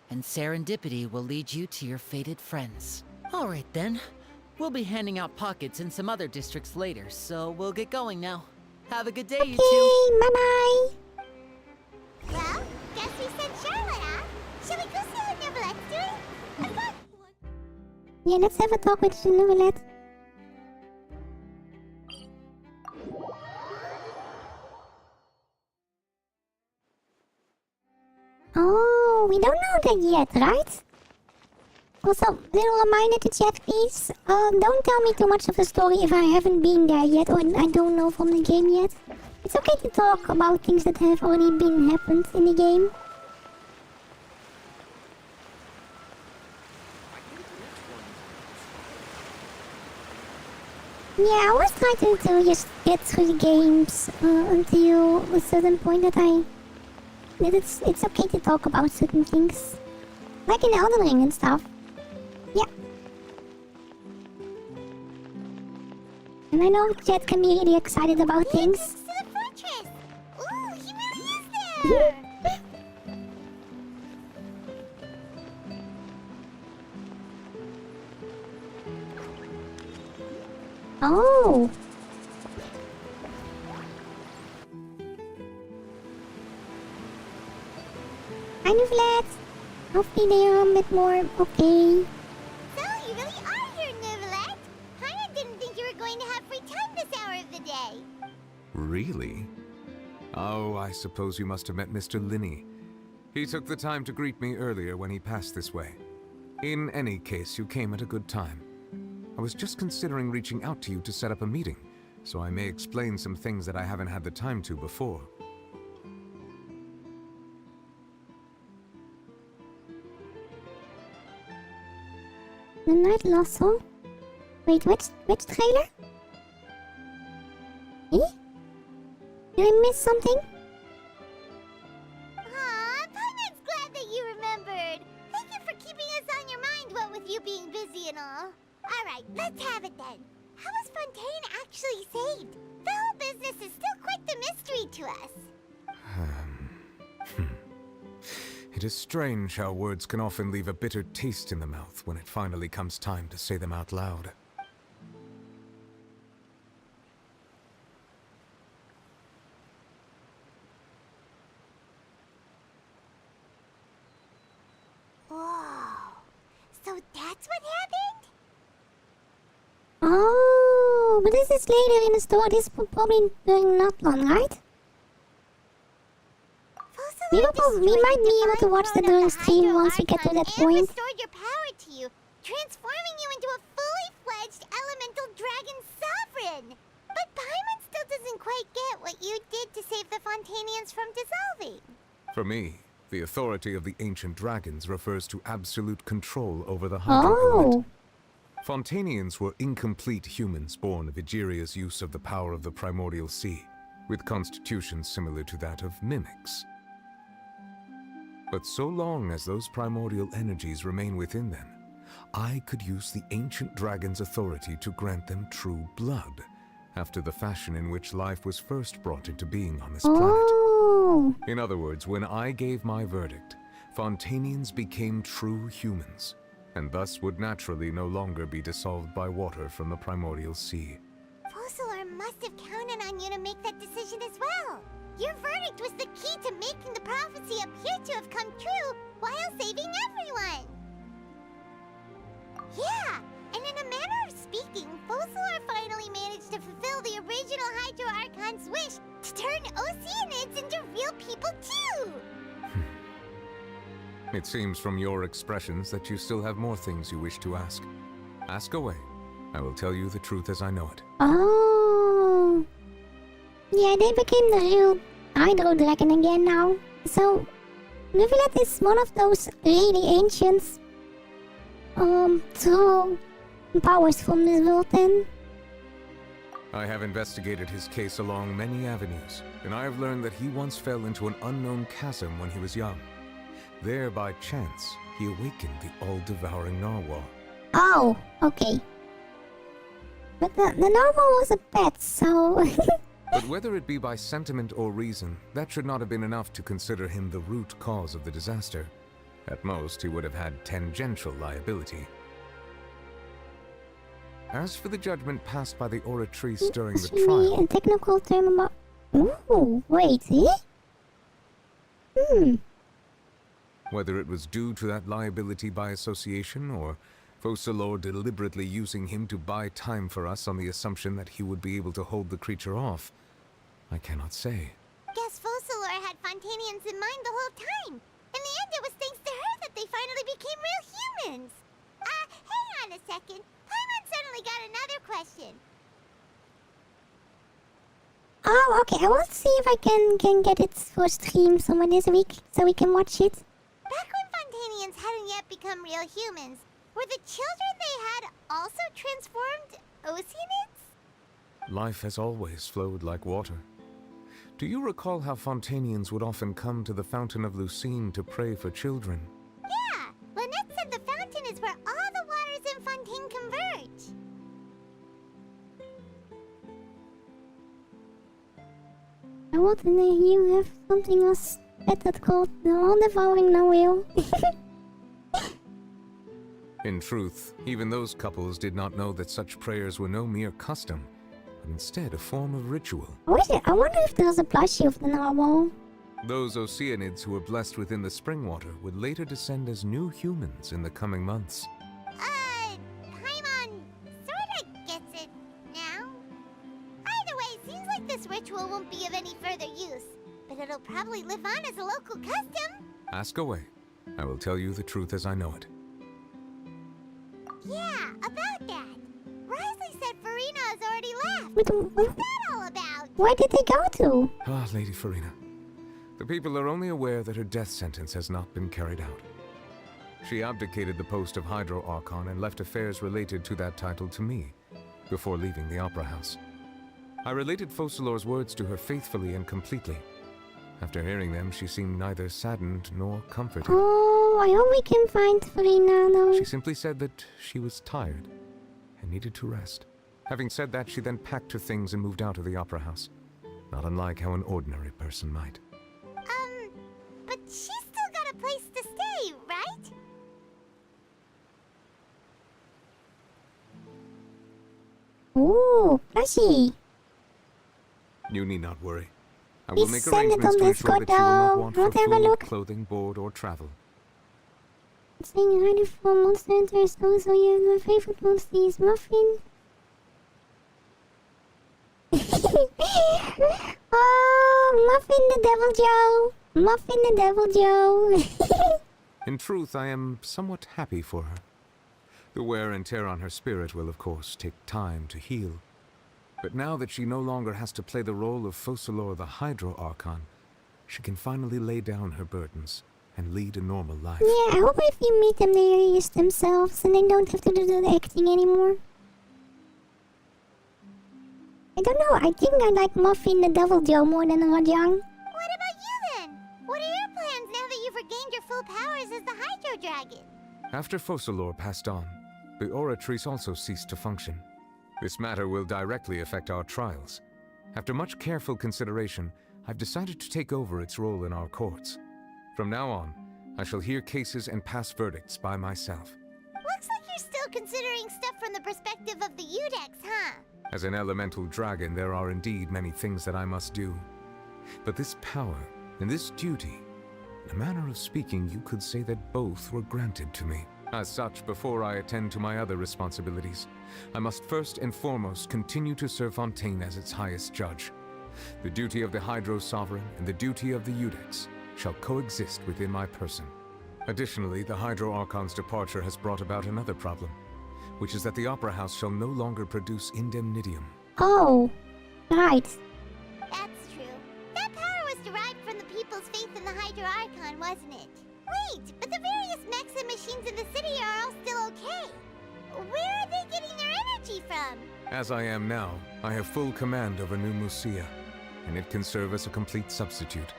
and serendipity will lead you to your fated friends. All right then. We'll be handing out pockets in some other districts later, so we'll get going now. Have a good day, you two. Bye-bye. Well, guess we sent Charlotte, huh? Shall we go see what Neverlette's doing? I've got one. Yeah, let's have a talk with Neverlette. Oh, we don't know that yet, right? Also, little reminder to chat, please. Don't tell me too much of the story if I haven't been there yet or I don't know from the game yet. It's okay to talk about things that have already been happened in the game. Yeah, I always try to just get through the games until a certain point that it's okay to talk about certain things. Like in Elden Ring and stuff. Yeah. And I know Jet can be really excited about things. To the fortress! Ooh, he really is there! Oh! Kind of late. Hopefully they are a bit more okay. So, you really are here, Neverlette. I didn't think you were going to have free time this hour of the day. Really? Oh, I suppose you must have met Mr. Linney. He took the time to greet me earlier when he passed this way. In any case, you came at a good time. I was just considering reaching out to you to set up a meeting, so I may explain some things that I haven't had the time to before. The Night Lasso? Wait, which trailer? Eh? Did I miss something? Aw, Paimon's glad that you remembered. Thank you for keeping us on your mind, what with you being busy and all. Alright, let's have it then. How was Fontaine actually saved? The whole business is still quite the mystery to us. It is strange how words can often leave a bitter taste in the mouth when it finally comes time to say them out loud. Whoa. So that's what happened? Oh, but this is later in the story. This will probably during not long, right? We might be able to watch the during stream once we get to that point. Restored your power to you, transforming you into a fully fledged elemental dragon sovereign. But Paimon still doesn't quite get what you did to save the Fontanians from dissolving. For me, the authority of the ancient dragons refers to absolute control over the hydro element. Fontanians were incomplete humans born of Egeria's use of the power of the primordial sea, with constitutions similar to that of mimics. But so long as those primordial energies remain within them, I could use the ancient dragon's authority to grant them true blood, after the fashion in which life was first brought into being on this planet. In other words, when I gave my verdict, Fontanians became true humans, and thus would naturally no longer be dissolved by water from the primordial sea. Fossilor must have counted on you to make that decision as well. Your verdict was the key to making the prophecy appear to have come true while saving everyone. Yeah, and in a manner of speaking, Fossilor finally managed to fulfill the original Hydro Archon's wish to turn Oceanids into real people too! It seems from your expressions that you still have more things you wish to ask. Ask away. I will tell you the truth as I know it. Oh. Yeah, they became the real Hydro Dragon again now. So, Neuvillette is one of those really ancient true powers from this world then. I have investigated his case along many avenues, and I have learned that he once fell into an unknown chasm when he was young. There, by chance, he awakened the all-devouring narwhal. Oh, okay. But the narwhal was a pet, so... But whether it be by sentiment or reason, that should not have been enough to consider him the root cause of the disaster. At most, he would have had tangential liability. As for the judgment passed by the Oratrice during the trial... a technical term about... Ooh, wait, Whether it was due to that liability by association, or Fossilor deliberately using him to buy time for us on the assumption that he would be able to hold the creature off, I cannot say. Guess Fossilor had Fontanians in mind the whole time. In the end, it was thanks to her that they finally became real humans. Hang on a second. Paimon suddenly got another question. Oh, okay. I will see if I can get it for stream somewhere this week, so we can watch it. Back when Fontanians hadn't yet become real humans, were the children they had also transformed Oceanids? Life has always flowed like water. Do you recall how Fontanians would often come to the Fountain of Lucine to pray for children? Yeah! Lynette said the fountain is where all the waters in Fontaine converge. I want to know you have something else better called the all-devouring narwhal. In truth, even those couples did not know that such prayers were no mere custom, but instead a form of ritual. I wonder if there's a plushie of the narwhal. Those Oceanids who were blessed within the spring water would later descend as new humans in the coming months. Paimon sorta gets it now. Either way, seems like this ritual won't be of any further use, but it'll probably live on as a local custom. Ask away. I will tell you the truth as I know it. Yeah, about that. Risley said Farina has already left. What's that all about? Where did they go to? Ah, Lady Farina. The people are only aware that her death sentence has not been carried out. She abdicated the post of Hydro Archon and left affairs related to that title to me, before leaving the Opera House. I related Focalor's words to her faithfully and completely. After hearing them, she seemed neither saddened nor comforted. Oh, I hope we can find Farina now. She simply said that she was tired and needed to rest. Having said that, she then packed her things and moved out of the opera house. Not unlike how an ordinary person might. But she's still got a place to stay, right? Ooh, plushie. You need not worry. I We will make send it arrangements on to this ensure that you will not want for Let's have a food, look. clothing, board, or travel. Saying hi for Monster Hunters. Also, yeah, my favorite monster is Muffin. Oh, Muffin the Devil Joe. Muffin the Devil Joe. In truth, I am somewhat happy for her. The wear and tear on her spirit will, of course, take time to heal. But now that she no longer has to play the role of Focalor the Hydro Archon, she can finally lay down her burdens and lead a normal life. Yeah, I hope if you meet them, they release themselves and they don't have to do the acting anymore. I don't know, I think I like Muffin the Devil Joe more than Rajang. What about you then? What are your plans now that you've regained your full powers as the Hydro Dragon? After Focalor passed on, the Oratrice also ceased to function. This matter will directly affect our trials. After much careful consideration, I've decided to take over its role in our courts. From now on, I shall hear cases and pass verdicts by myself. Looks like you're still considering stuff from the perspective of the Udex, huh? As an elemental dragon, there are indeed many things that I must do. But this power and this duty, in a manner of speaking, you could say that both were granted to me. As such, before I attend to my other responsibilities, I must first and foremost continue to serve Fontaine as its highest judge. The duty of the Hydro Sovereign and the duty of the Udex shall coexist within my person. Additionally, the Hydro Archon's departure has brought about another problem, which is that the Opera House shall no longer produce indemnitium. Oh, right. That's true. That power was derived from the people's faith in the Hydro Archon, wasn't it? Wait, but the various mechs and machines in the city are all still okay. Where are they getting their energy from? As I am now, I have full command over New Musia, and it can serve as a complete substitute.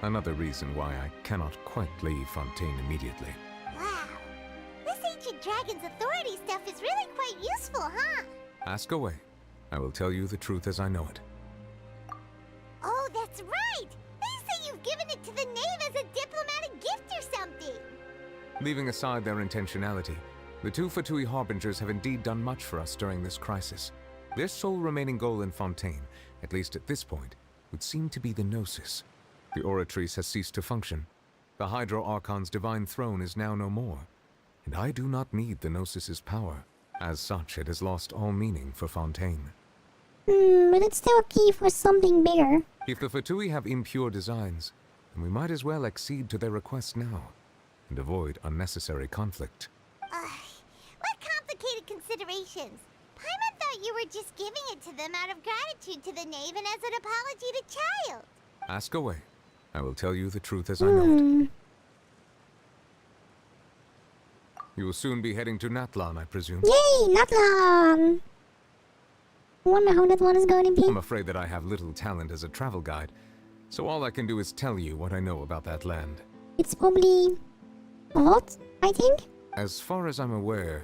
Another reason why I cannot quite leave Fontaine immediately. Wow. This ancient dragon's authority stuff is really quite useful, huh? Ask away. I will tell you the truth as I know it. Oh, that's right! They say you've given it to the knave as a diplomatic gift or something! Leaving aside their intentionality, the two Fatui Harbingers have indeed done much for us during this crisis. Their sole remaining goal in Fontaine, at least at this point, would seem to be the Gnosis. The Oratrice has ceased to function. The Hydro Archon's divine throne is now no more, and I do not need the Gnosis's power. As such, it has lost all meaning for Fontaine. But it's still a key for something bigger. If the Fatui have impure designs, then we might as well accede to their request now, and avoid unnecessary conflict. What complicated considerations! Paimon thought you were just giving it to them out of gratitude to the knave and as an apology to Child. Ask away. I will tell you the truth as I know it. You will soon be heading to Natlan, I presume. Yay, Natlan! I wonder how that one is going to be. I'm afraid that I have little talent as a travel guide, so all I can do is tell you what I know about that land. It's probably hot, I think. As far as I'm aware,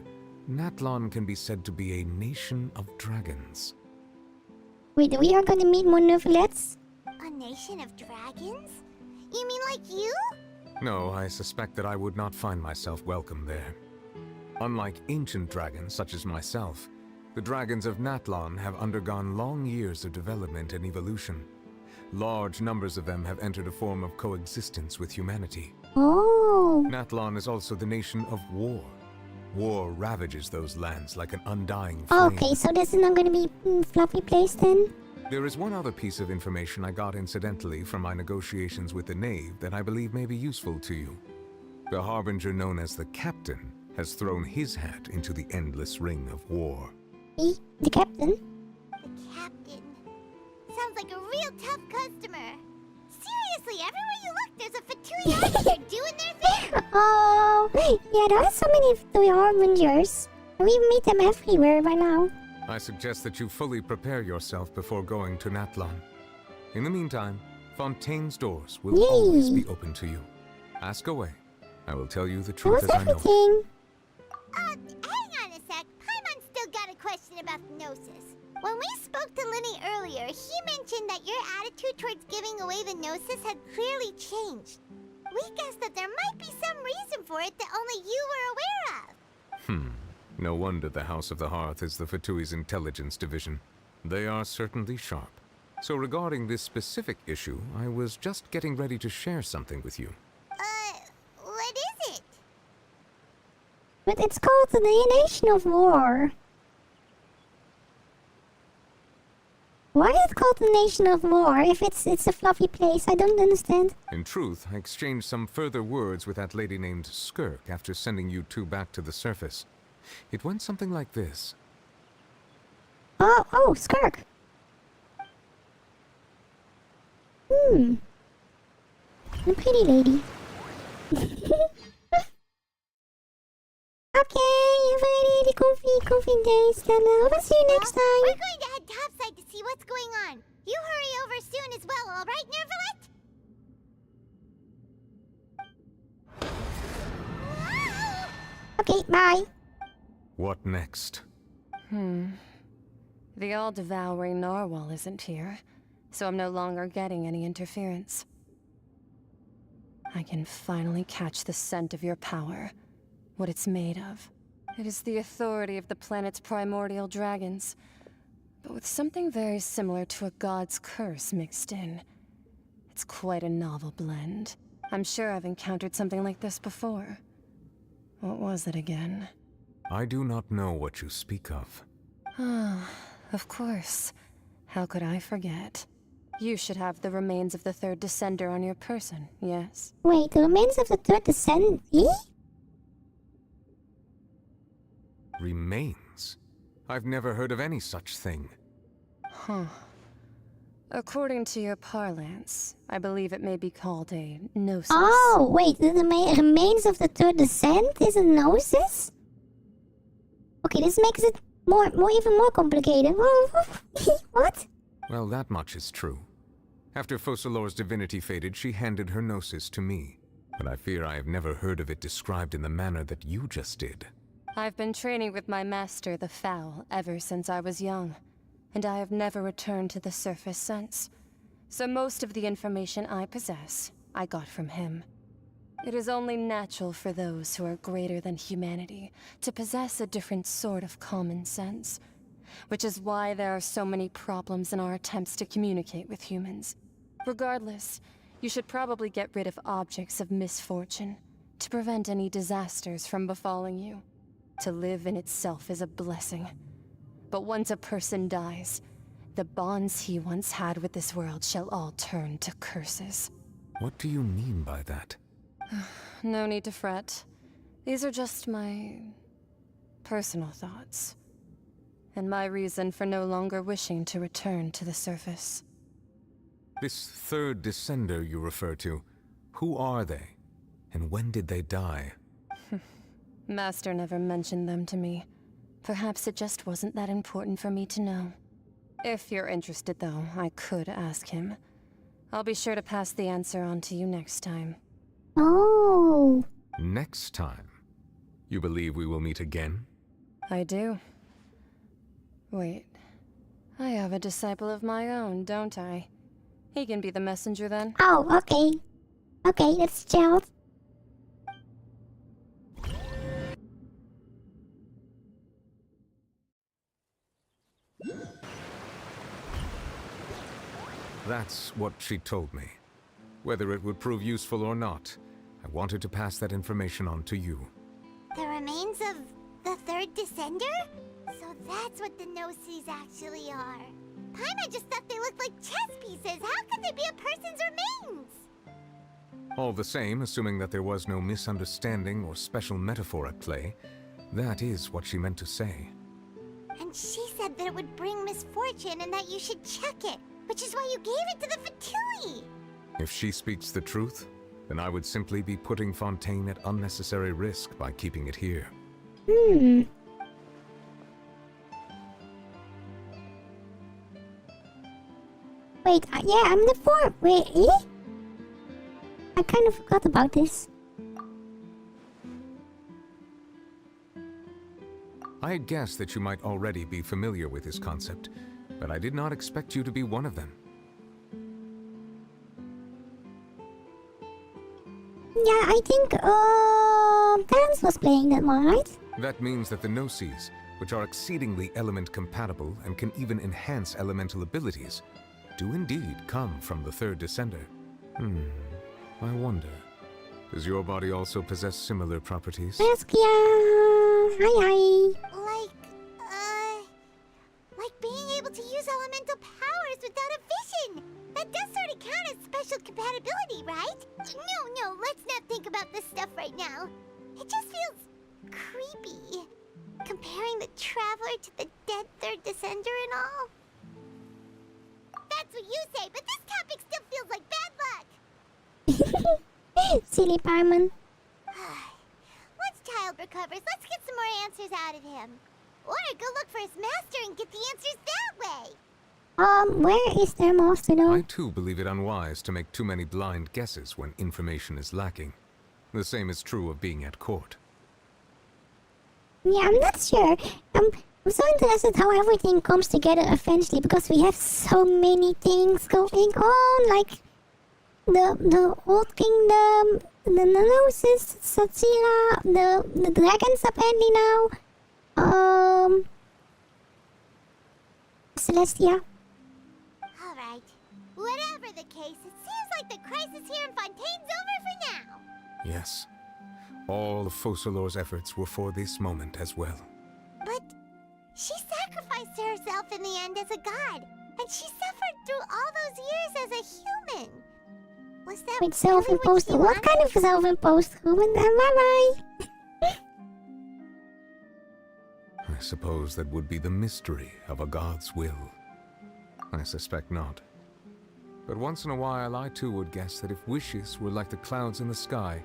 Natlan can be said to be a nation of dragons. Wait, we are gonna meet more Neuvillets? A nation of dragons? You mean like you? No, I suspect that I would not find myself welcome there. Unlike ancient dragons such as myself, the dragons of Natlan have undergone long years of development and evolution. Large numbers of them have entered a form of coexistence with humanity. Oh. Natlan is also the nation of war. War ravages those lands like an undying flame. Okay, so this is not gonna be fluffy place then? There is one other piece of information I got incidentally from my negotiations with the knave that I believe may be useful to you. The harbinger known as the Captain has thrown his hat into the endless ring of war. The Captain? The Captain. Sounds like a real tough customer. Seriously, everywhere you look, there's a Fatui Harbinger doing their thing. Oh, yeah, there are so many Fatui Harbingers. We meet them everywhere by now. I suggest that you fully prepare yourself before going to Natlan. In the meantime, Fontaine's doors will always be open to you. Ask away. I will tell you the truth as I know it. Hang on a sec. Paimon's still got a question about the Gnosis. When we spoke to Linny earlier, he mentioned that your attitude towards giving away the Gnosis had clearly changed. We guessed that there might be some reason for it that only you were aware of. No wonder the House of the Hearth is the Fatui's intelligence division. They are certainly sharp. So regarding this specific issue, I was just getting ready to share something with you. What is it? But it's called the Nation of War. Why is it called the Nation of War if it's a fluffy place? I don't understand. In truth, I exchanged some further words with that lady named Skirk after sending you two back to the surface. It went something like this. Oh, Skirk. A pretty lady. Okay, have a really comfy day, Stella. I'll see you next time. We're going to head topside to see what's going on. You hurry over soon as well, all right, Nervalet? Okay, bye. What next? The all-devouring narwhal isn't here, so I'm no longer getting any interference. I can finally catch the scent of your power, what it's made of. It is the authority of the planet's primordial dragons, but with something very similar to a god's curse mixed in. It's quite a novel blend. I'm sure I've encountered something like this before. What was it again? I do not know what you speak of. Of course. How could I forget? You should have the remains of the third descender on your person, yes? Wait, the remains of the third descent? Remains? I've never heard of any such thing. According to your parlance, I believe it may be called a gnosis. Oh, wait, the remains of the third descent is a gnosis? Okay, this makes it even more complicated. What? Well, that much is true. After Focalor's divinity faded, she handed her gnosis to me. But I fear I have never heard of it described in the manner that you just did. I've been training with my master, the Foul, ever since I was young, and I have never returned to the surface since. So most of the information I possess, I got from him. It is only natural for those who are greater than humanity to possess a different sort of common sense, which is why there are so many problems in our attempts to communicate with humans. Regardless, you should probably get rid of objects of misfortune to prevent any disasters from befalling you. To live in itself is a blessing. But once a person dies, the bonds he once had with this world shall all turn to curses. What do you mean by that? No need to fret. These are just my personal thoughts, and my reason for no longer wishing to return to the surface. This third descender you refer to, who are they? And when did they die? Master never mentioned them to me. Perhaps it just wasn't that important for me to know. If you're interested, though, I could ask him. I'll be sure to pass the answer on to you next time. Oh. Next time? You believe we will meet again? I do. Wait. I have a disciple of my own, don't I? He can be the messenger then. Oh, okay. Okay, let's chill. That's what she told me. Whether it would prove useful or not, I wanted to pass that information on to you. The remains of the third descender? So that's what the Gnosis actually are. Paimon just thought they looked like chess pieces. How could they be a person's remains? All the same, assuming that there was no misunderstanding or special metaphor at play, that is what she meant to say. And she said that it would bring misfortune and that you should check it, which is why you gave it to the Fatui. If she speaks the truth, then I would simply be putting Fontaine at unnecessary risk by keeping it here. Wait, yeah, I'm the 4. Wait, eh? I kind of forgot about this. I had guessed that you might already be familiar with this concept, but I did not expect you to be one of them. Yeah, I think, Vance was playing that one, right? That means that the Gnosis, which are exceedingly element compatible and can even enhance elemental abilities, do indeed come from the third descender. I wonder, does your body also possess similar properties? Saskia! Hi. Like being able to use elemental powers without a vision. That does sort of count as special compatibility, right? No, let's not think about this stuff right now. It just feels creepy. Comparing the Traveler to the dead third descender and all. That's what you say, but this topic still feels like bad luck. Silly Parman. Once Child recovers, let's get some more answers out of him. Or go look for his master and get the answers that way. Where is their master though? I too believe it unwise to make too many blind guesses when information is lacking. The same is true of being at court. Yeah, I'm not sure. I'm so interested how everything comes together eventually because we have so many things going on, like the Old Kingdom, the Gnosis, Satsira, the dragons apparently now, Celestia. Alright. Whatever the case, it seems like the crisis here in Fontaine's over for now. Yes. All of Focalor's efforts were for this moment as well. But she sacrificed herself in the end as a god, and she suffered through all those years as a human. Was that Wait, self-imposed? really What kind of self-imposed human? Bye-bye. I suppose that would be the mystery of a god's will. I suspect not. But once in a while I too would guess that if wishes were like the clouds in the sky,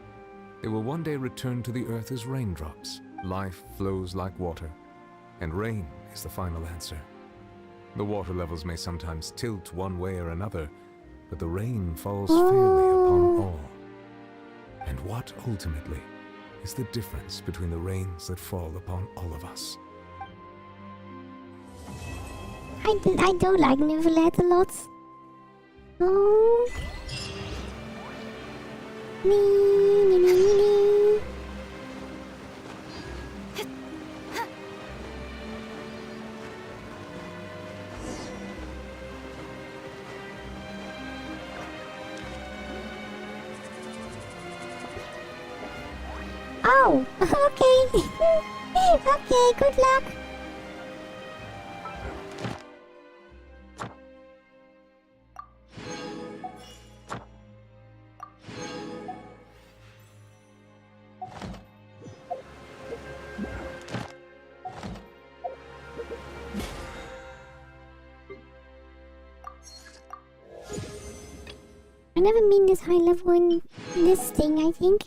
they will one day return to the earth as raindrops. Life flows like water, and rain is the final answer. The water levels may sometimes tilt one way or another, but the rain falls fairly upon all. And what ultimately is the difference between the rains that fall upon all of us? I do like Neuvillette a lot. Oh. Nee. Oh, okay. Okay, good luck. I never been this high level in this thing, I think.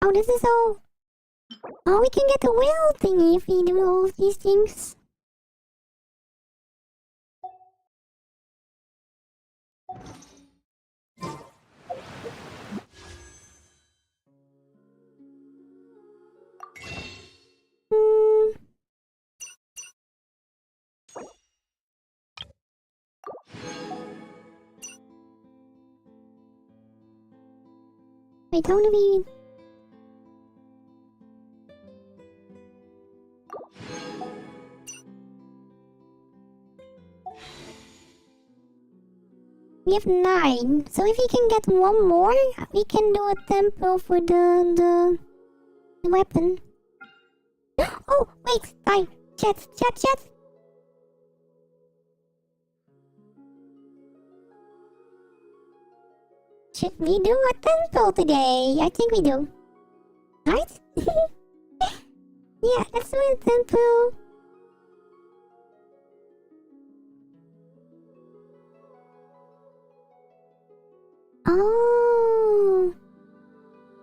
Oh, this is all... Oh, we can get the whale thingy if we do all of these things. I don't mean... We have 9, so if we can get one more, we can do a tempo for the weapon. Oh, wait, die. Chat. Should we do a tempo today? I think we do. Right? Yeah, let's do a tempo.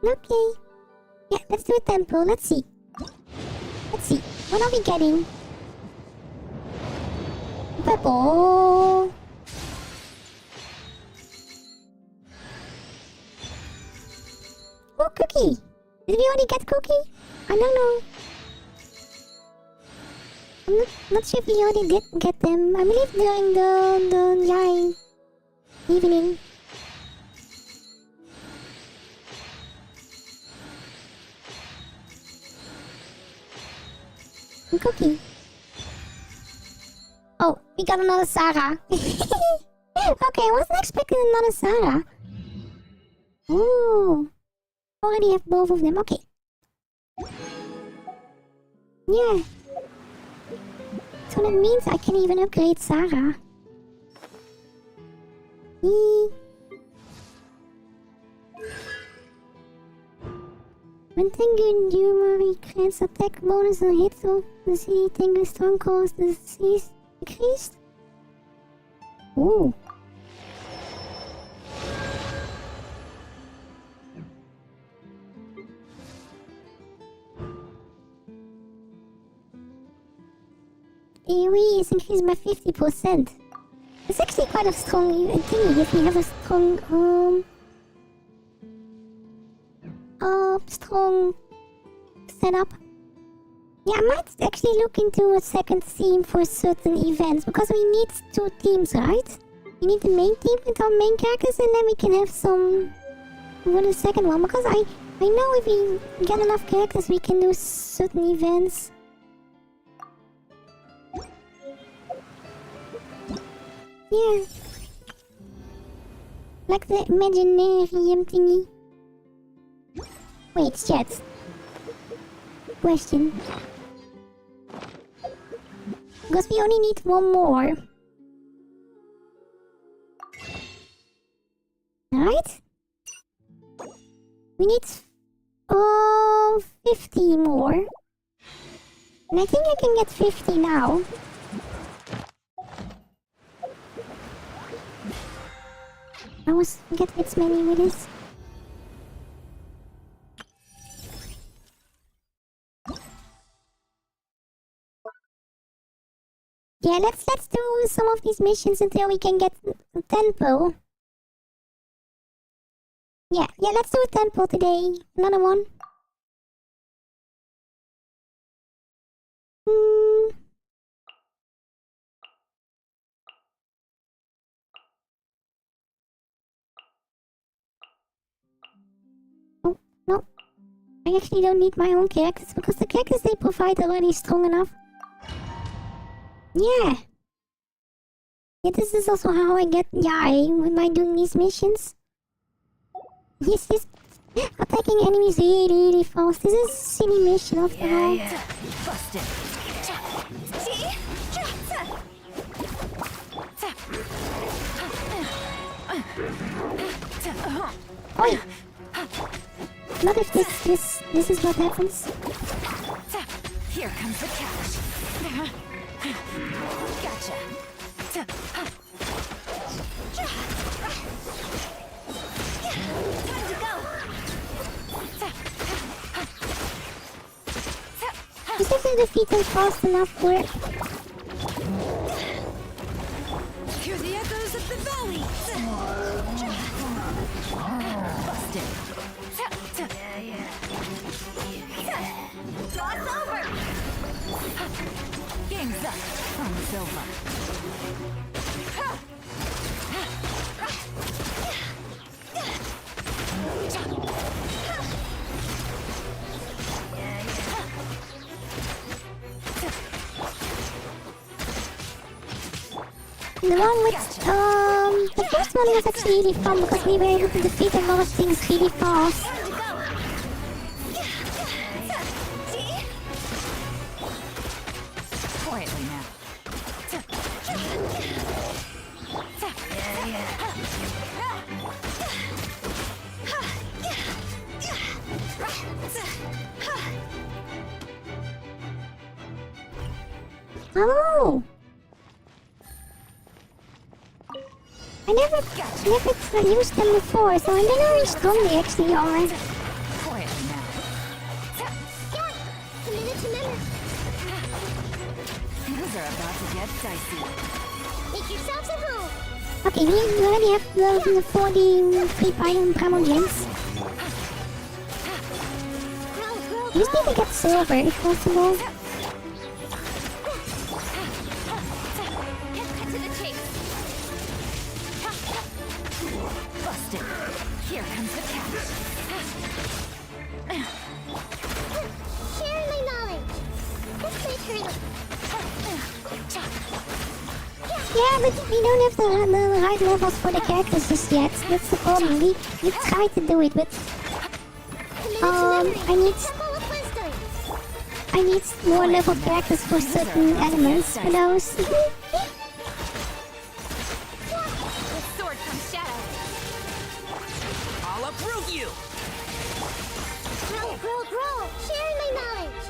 Okay. Yeah, let's do a tempo. Let's see. Let's see. What are we getting? Purple. Oh, cookie. Did we already get cookie? I don't know. I'm not sure if we already did get them. I believe during the evening. Cookie. Oh, we got another Sarah. Okay, I wasn't expecting another Sarah. Ooh. Already have both of them. Okay. Yeah. So that means I can even upgrade Sarah. When Tengu Yumari grants attack bonus on hits of the sea, Tengu strong cause the seas decreased. Ooh. AoE is increased by 50%. It's actually quite a strong thingy if we have a strong strong setup. Yeah, I might actually look into a second theme for certain events, because we need 2 teams, right? We need the main team with our main characters, and then we can have some for the second one, because I know if we get enough characters we can do certain events. Yeah. Like the Imaginarium thingy. Wait, chat. Question. Because we only need 1 more. Right? We need 50 more. And I think I can get 50 now. I was get as many with this. Yeah, let's do some of these missions until we can get a temple. Yeah, let's do a temple today. Another one. Oh, no. I actually don't need my own characters because the characters they provide are already strong enough. Yeah. Yeah, this is also how I get Yai by doing these missions. Yes. Attacking enemies really fast. This is a silly mission after all. Busted. Oi! Not if this is what happens. Here comes the catch. Gotcha. Time to go. Just have to defeat them fast enough for it. Hear the echoes of the valley. Busted. Toss over! Game's up from Silva. The one with, the first one was actually really fun because we were able to defeat a lot of things really fast. Quietly now. Oh! I never used them before, so I don't know how strong they actually are. Committed to memory. Things are about to get dicey. Make yourselves at home. Okay, we already have the 40 free item primal gems. We just need to get silver if possible. To the chase. Busted. Here comes the catch. Sharing my knowledge. This may turn. Yeah, but we don't have the right levels for the characters just yet. That's the problem. We tried to do it, but I need more level characters for certain elements. For those. With sword comes shadow. I'll uproot you! Grow. Sharing my knowledge.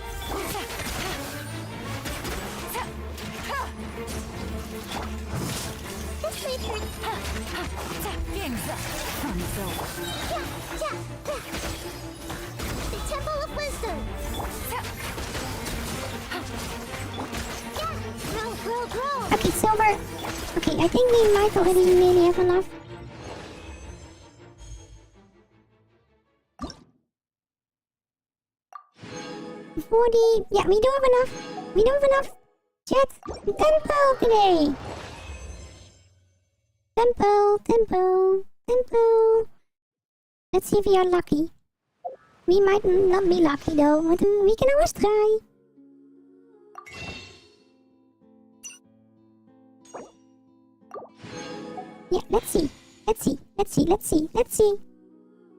This may turn. Game's up. Fun's over. The Temple of Wisdom. Grow. Okay, silver. Okay, I think we might already really have enough. Yeah, we do have enough. We do have enough. Chat. Temple today. Temple. Let's see if we are lucky. We might not be lucky though, but we can always try. Yeah, let's see.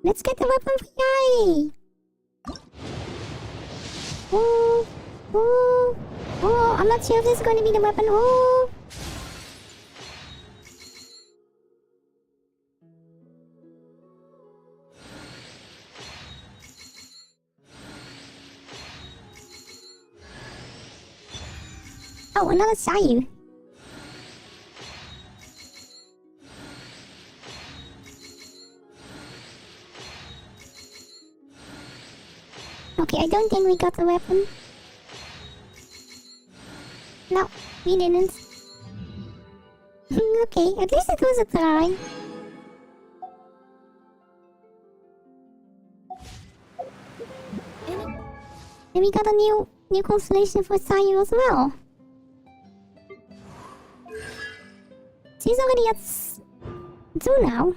Let's get the weapon for Yai. Oh, I'm not sure if this is going to be the weapon. Oh. Oh, another Sayu. Okay, I don't think we got the weapon. No, we didn't. Okay, at least it was a try. And we got a new constellation for Sayu as well. She's already at 2 now.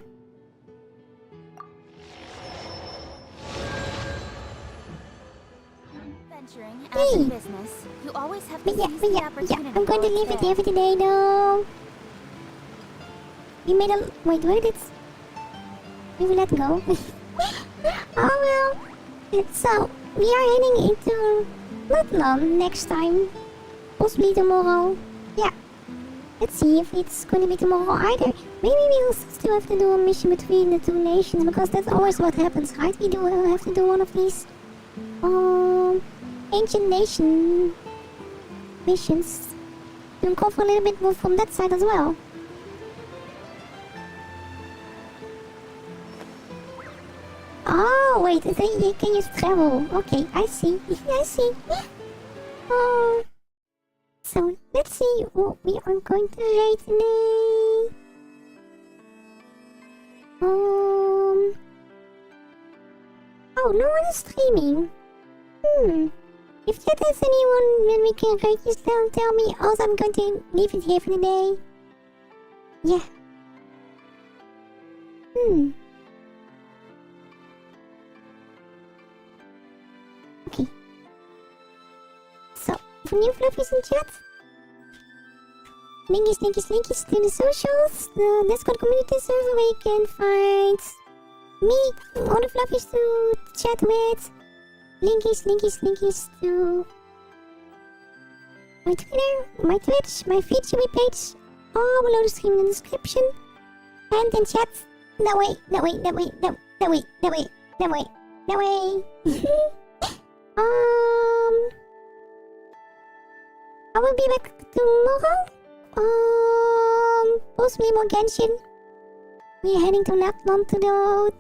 As in business, you always have to seize the opportunity. I'm going to leave it here for today though. We made a... Wait, where did... We will let go. Oh well. So, we are heading into Ludlam next time. Possibly tomorrow. Yeah. Let's see if it's going to be tomorrow either. Maybe we'll still have to do a mission between the 2 nations, because that's always what happens, right? We do have to do one of these ancient nation missions to uncover a little bit more from that side as well. Oh wait, you can use travel. Okay, I see. So let's see what we are going to raid today. Oh, no one is streaming. If that is anyone then we can raid, just tell me. Also, I'm going to leave it here for the day. Yeah. Okay. So, for new fluffies in chat, linkies to the socials, the Discord community server where you can find me, all the fluffies to chat with, linkies to my Twitter, my Twitch, my VTuber page, all below the stream in the description, and in chat. No way. I will be back tomorrow. Possibly more Genshin. We are heading to Natlan tomorrow,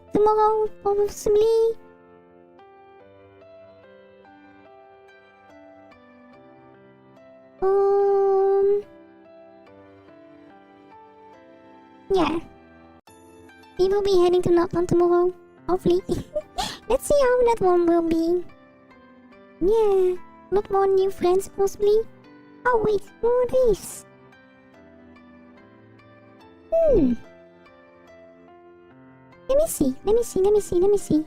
possibly. Yeah. We will be heading to Notland tomorrow. Hopefully. Let's see how that one will be. Yeah. A lot more new friends, possibly. Oh, wait. More of these. Let me see.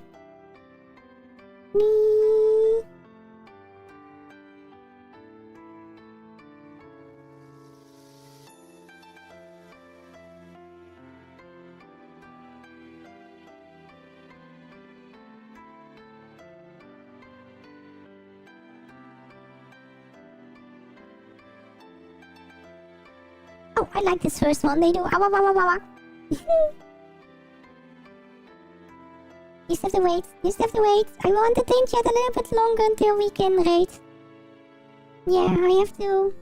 Oh, I like this first one. They do. You just have to wait. I will entertain chat a little bit longer until we can raid. Yeah, I have to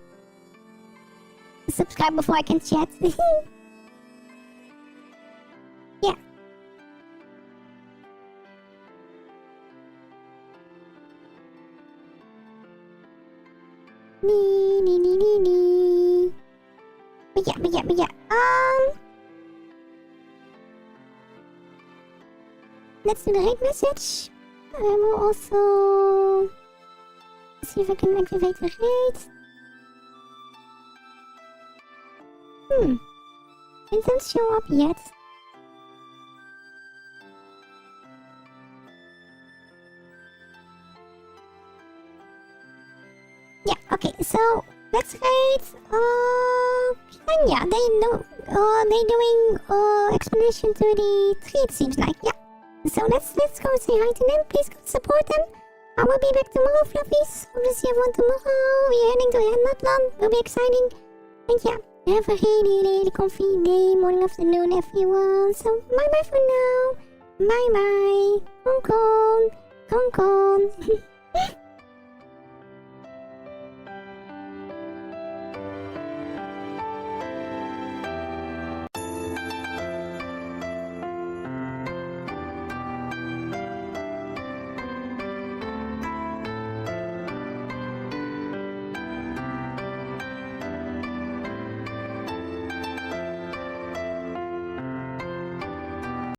subscribe before I can chat. Yeah. But yeah. Let's do the raid message. I will also see if I can activate the raid. It doesn't show up yet. Yeah, okay, so let's raid Kenya. They're doing explanation to the tree, it seems like. Yeah. So let's go say hi to them. Please go support them. I will be back tomorrow, fluffies. Hope to see everyone tomorrow. We're heading to Notland. Will be exciting. And yeah, have a really comfy day, morning, afternoon, everyone. So bye bye for now. Bye bye. Hong Kong.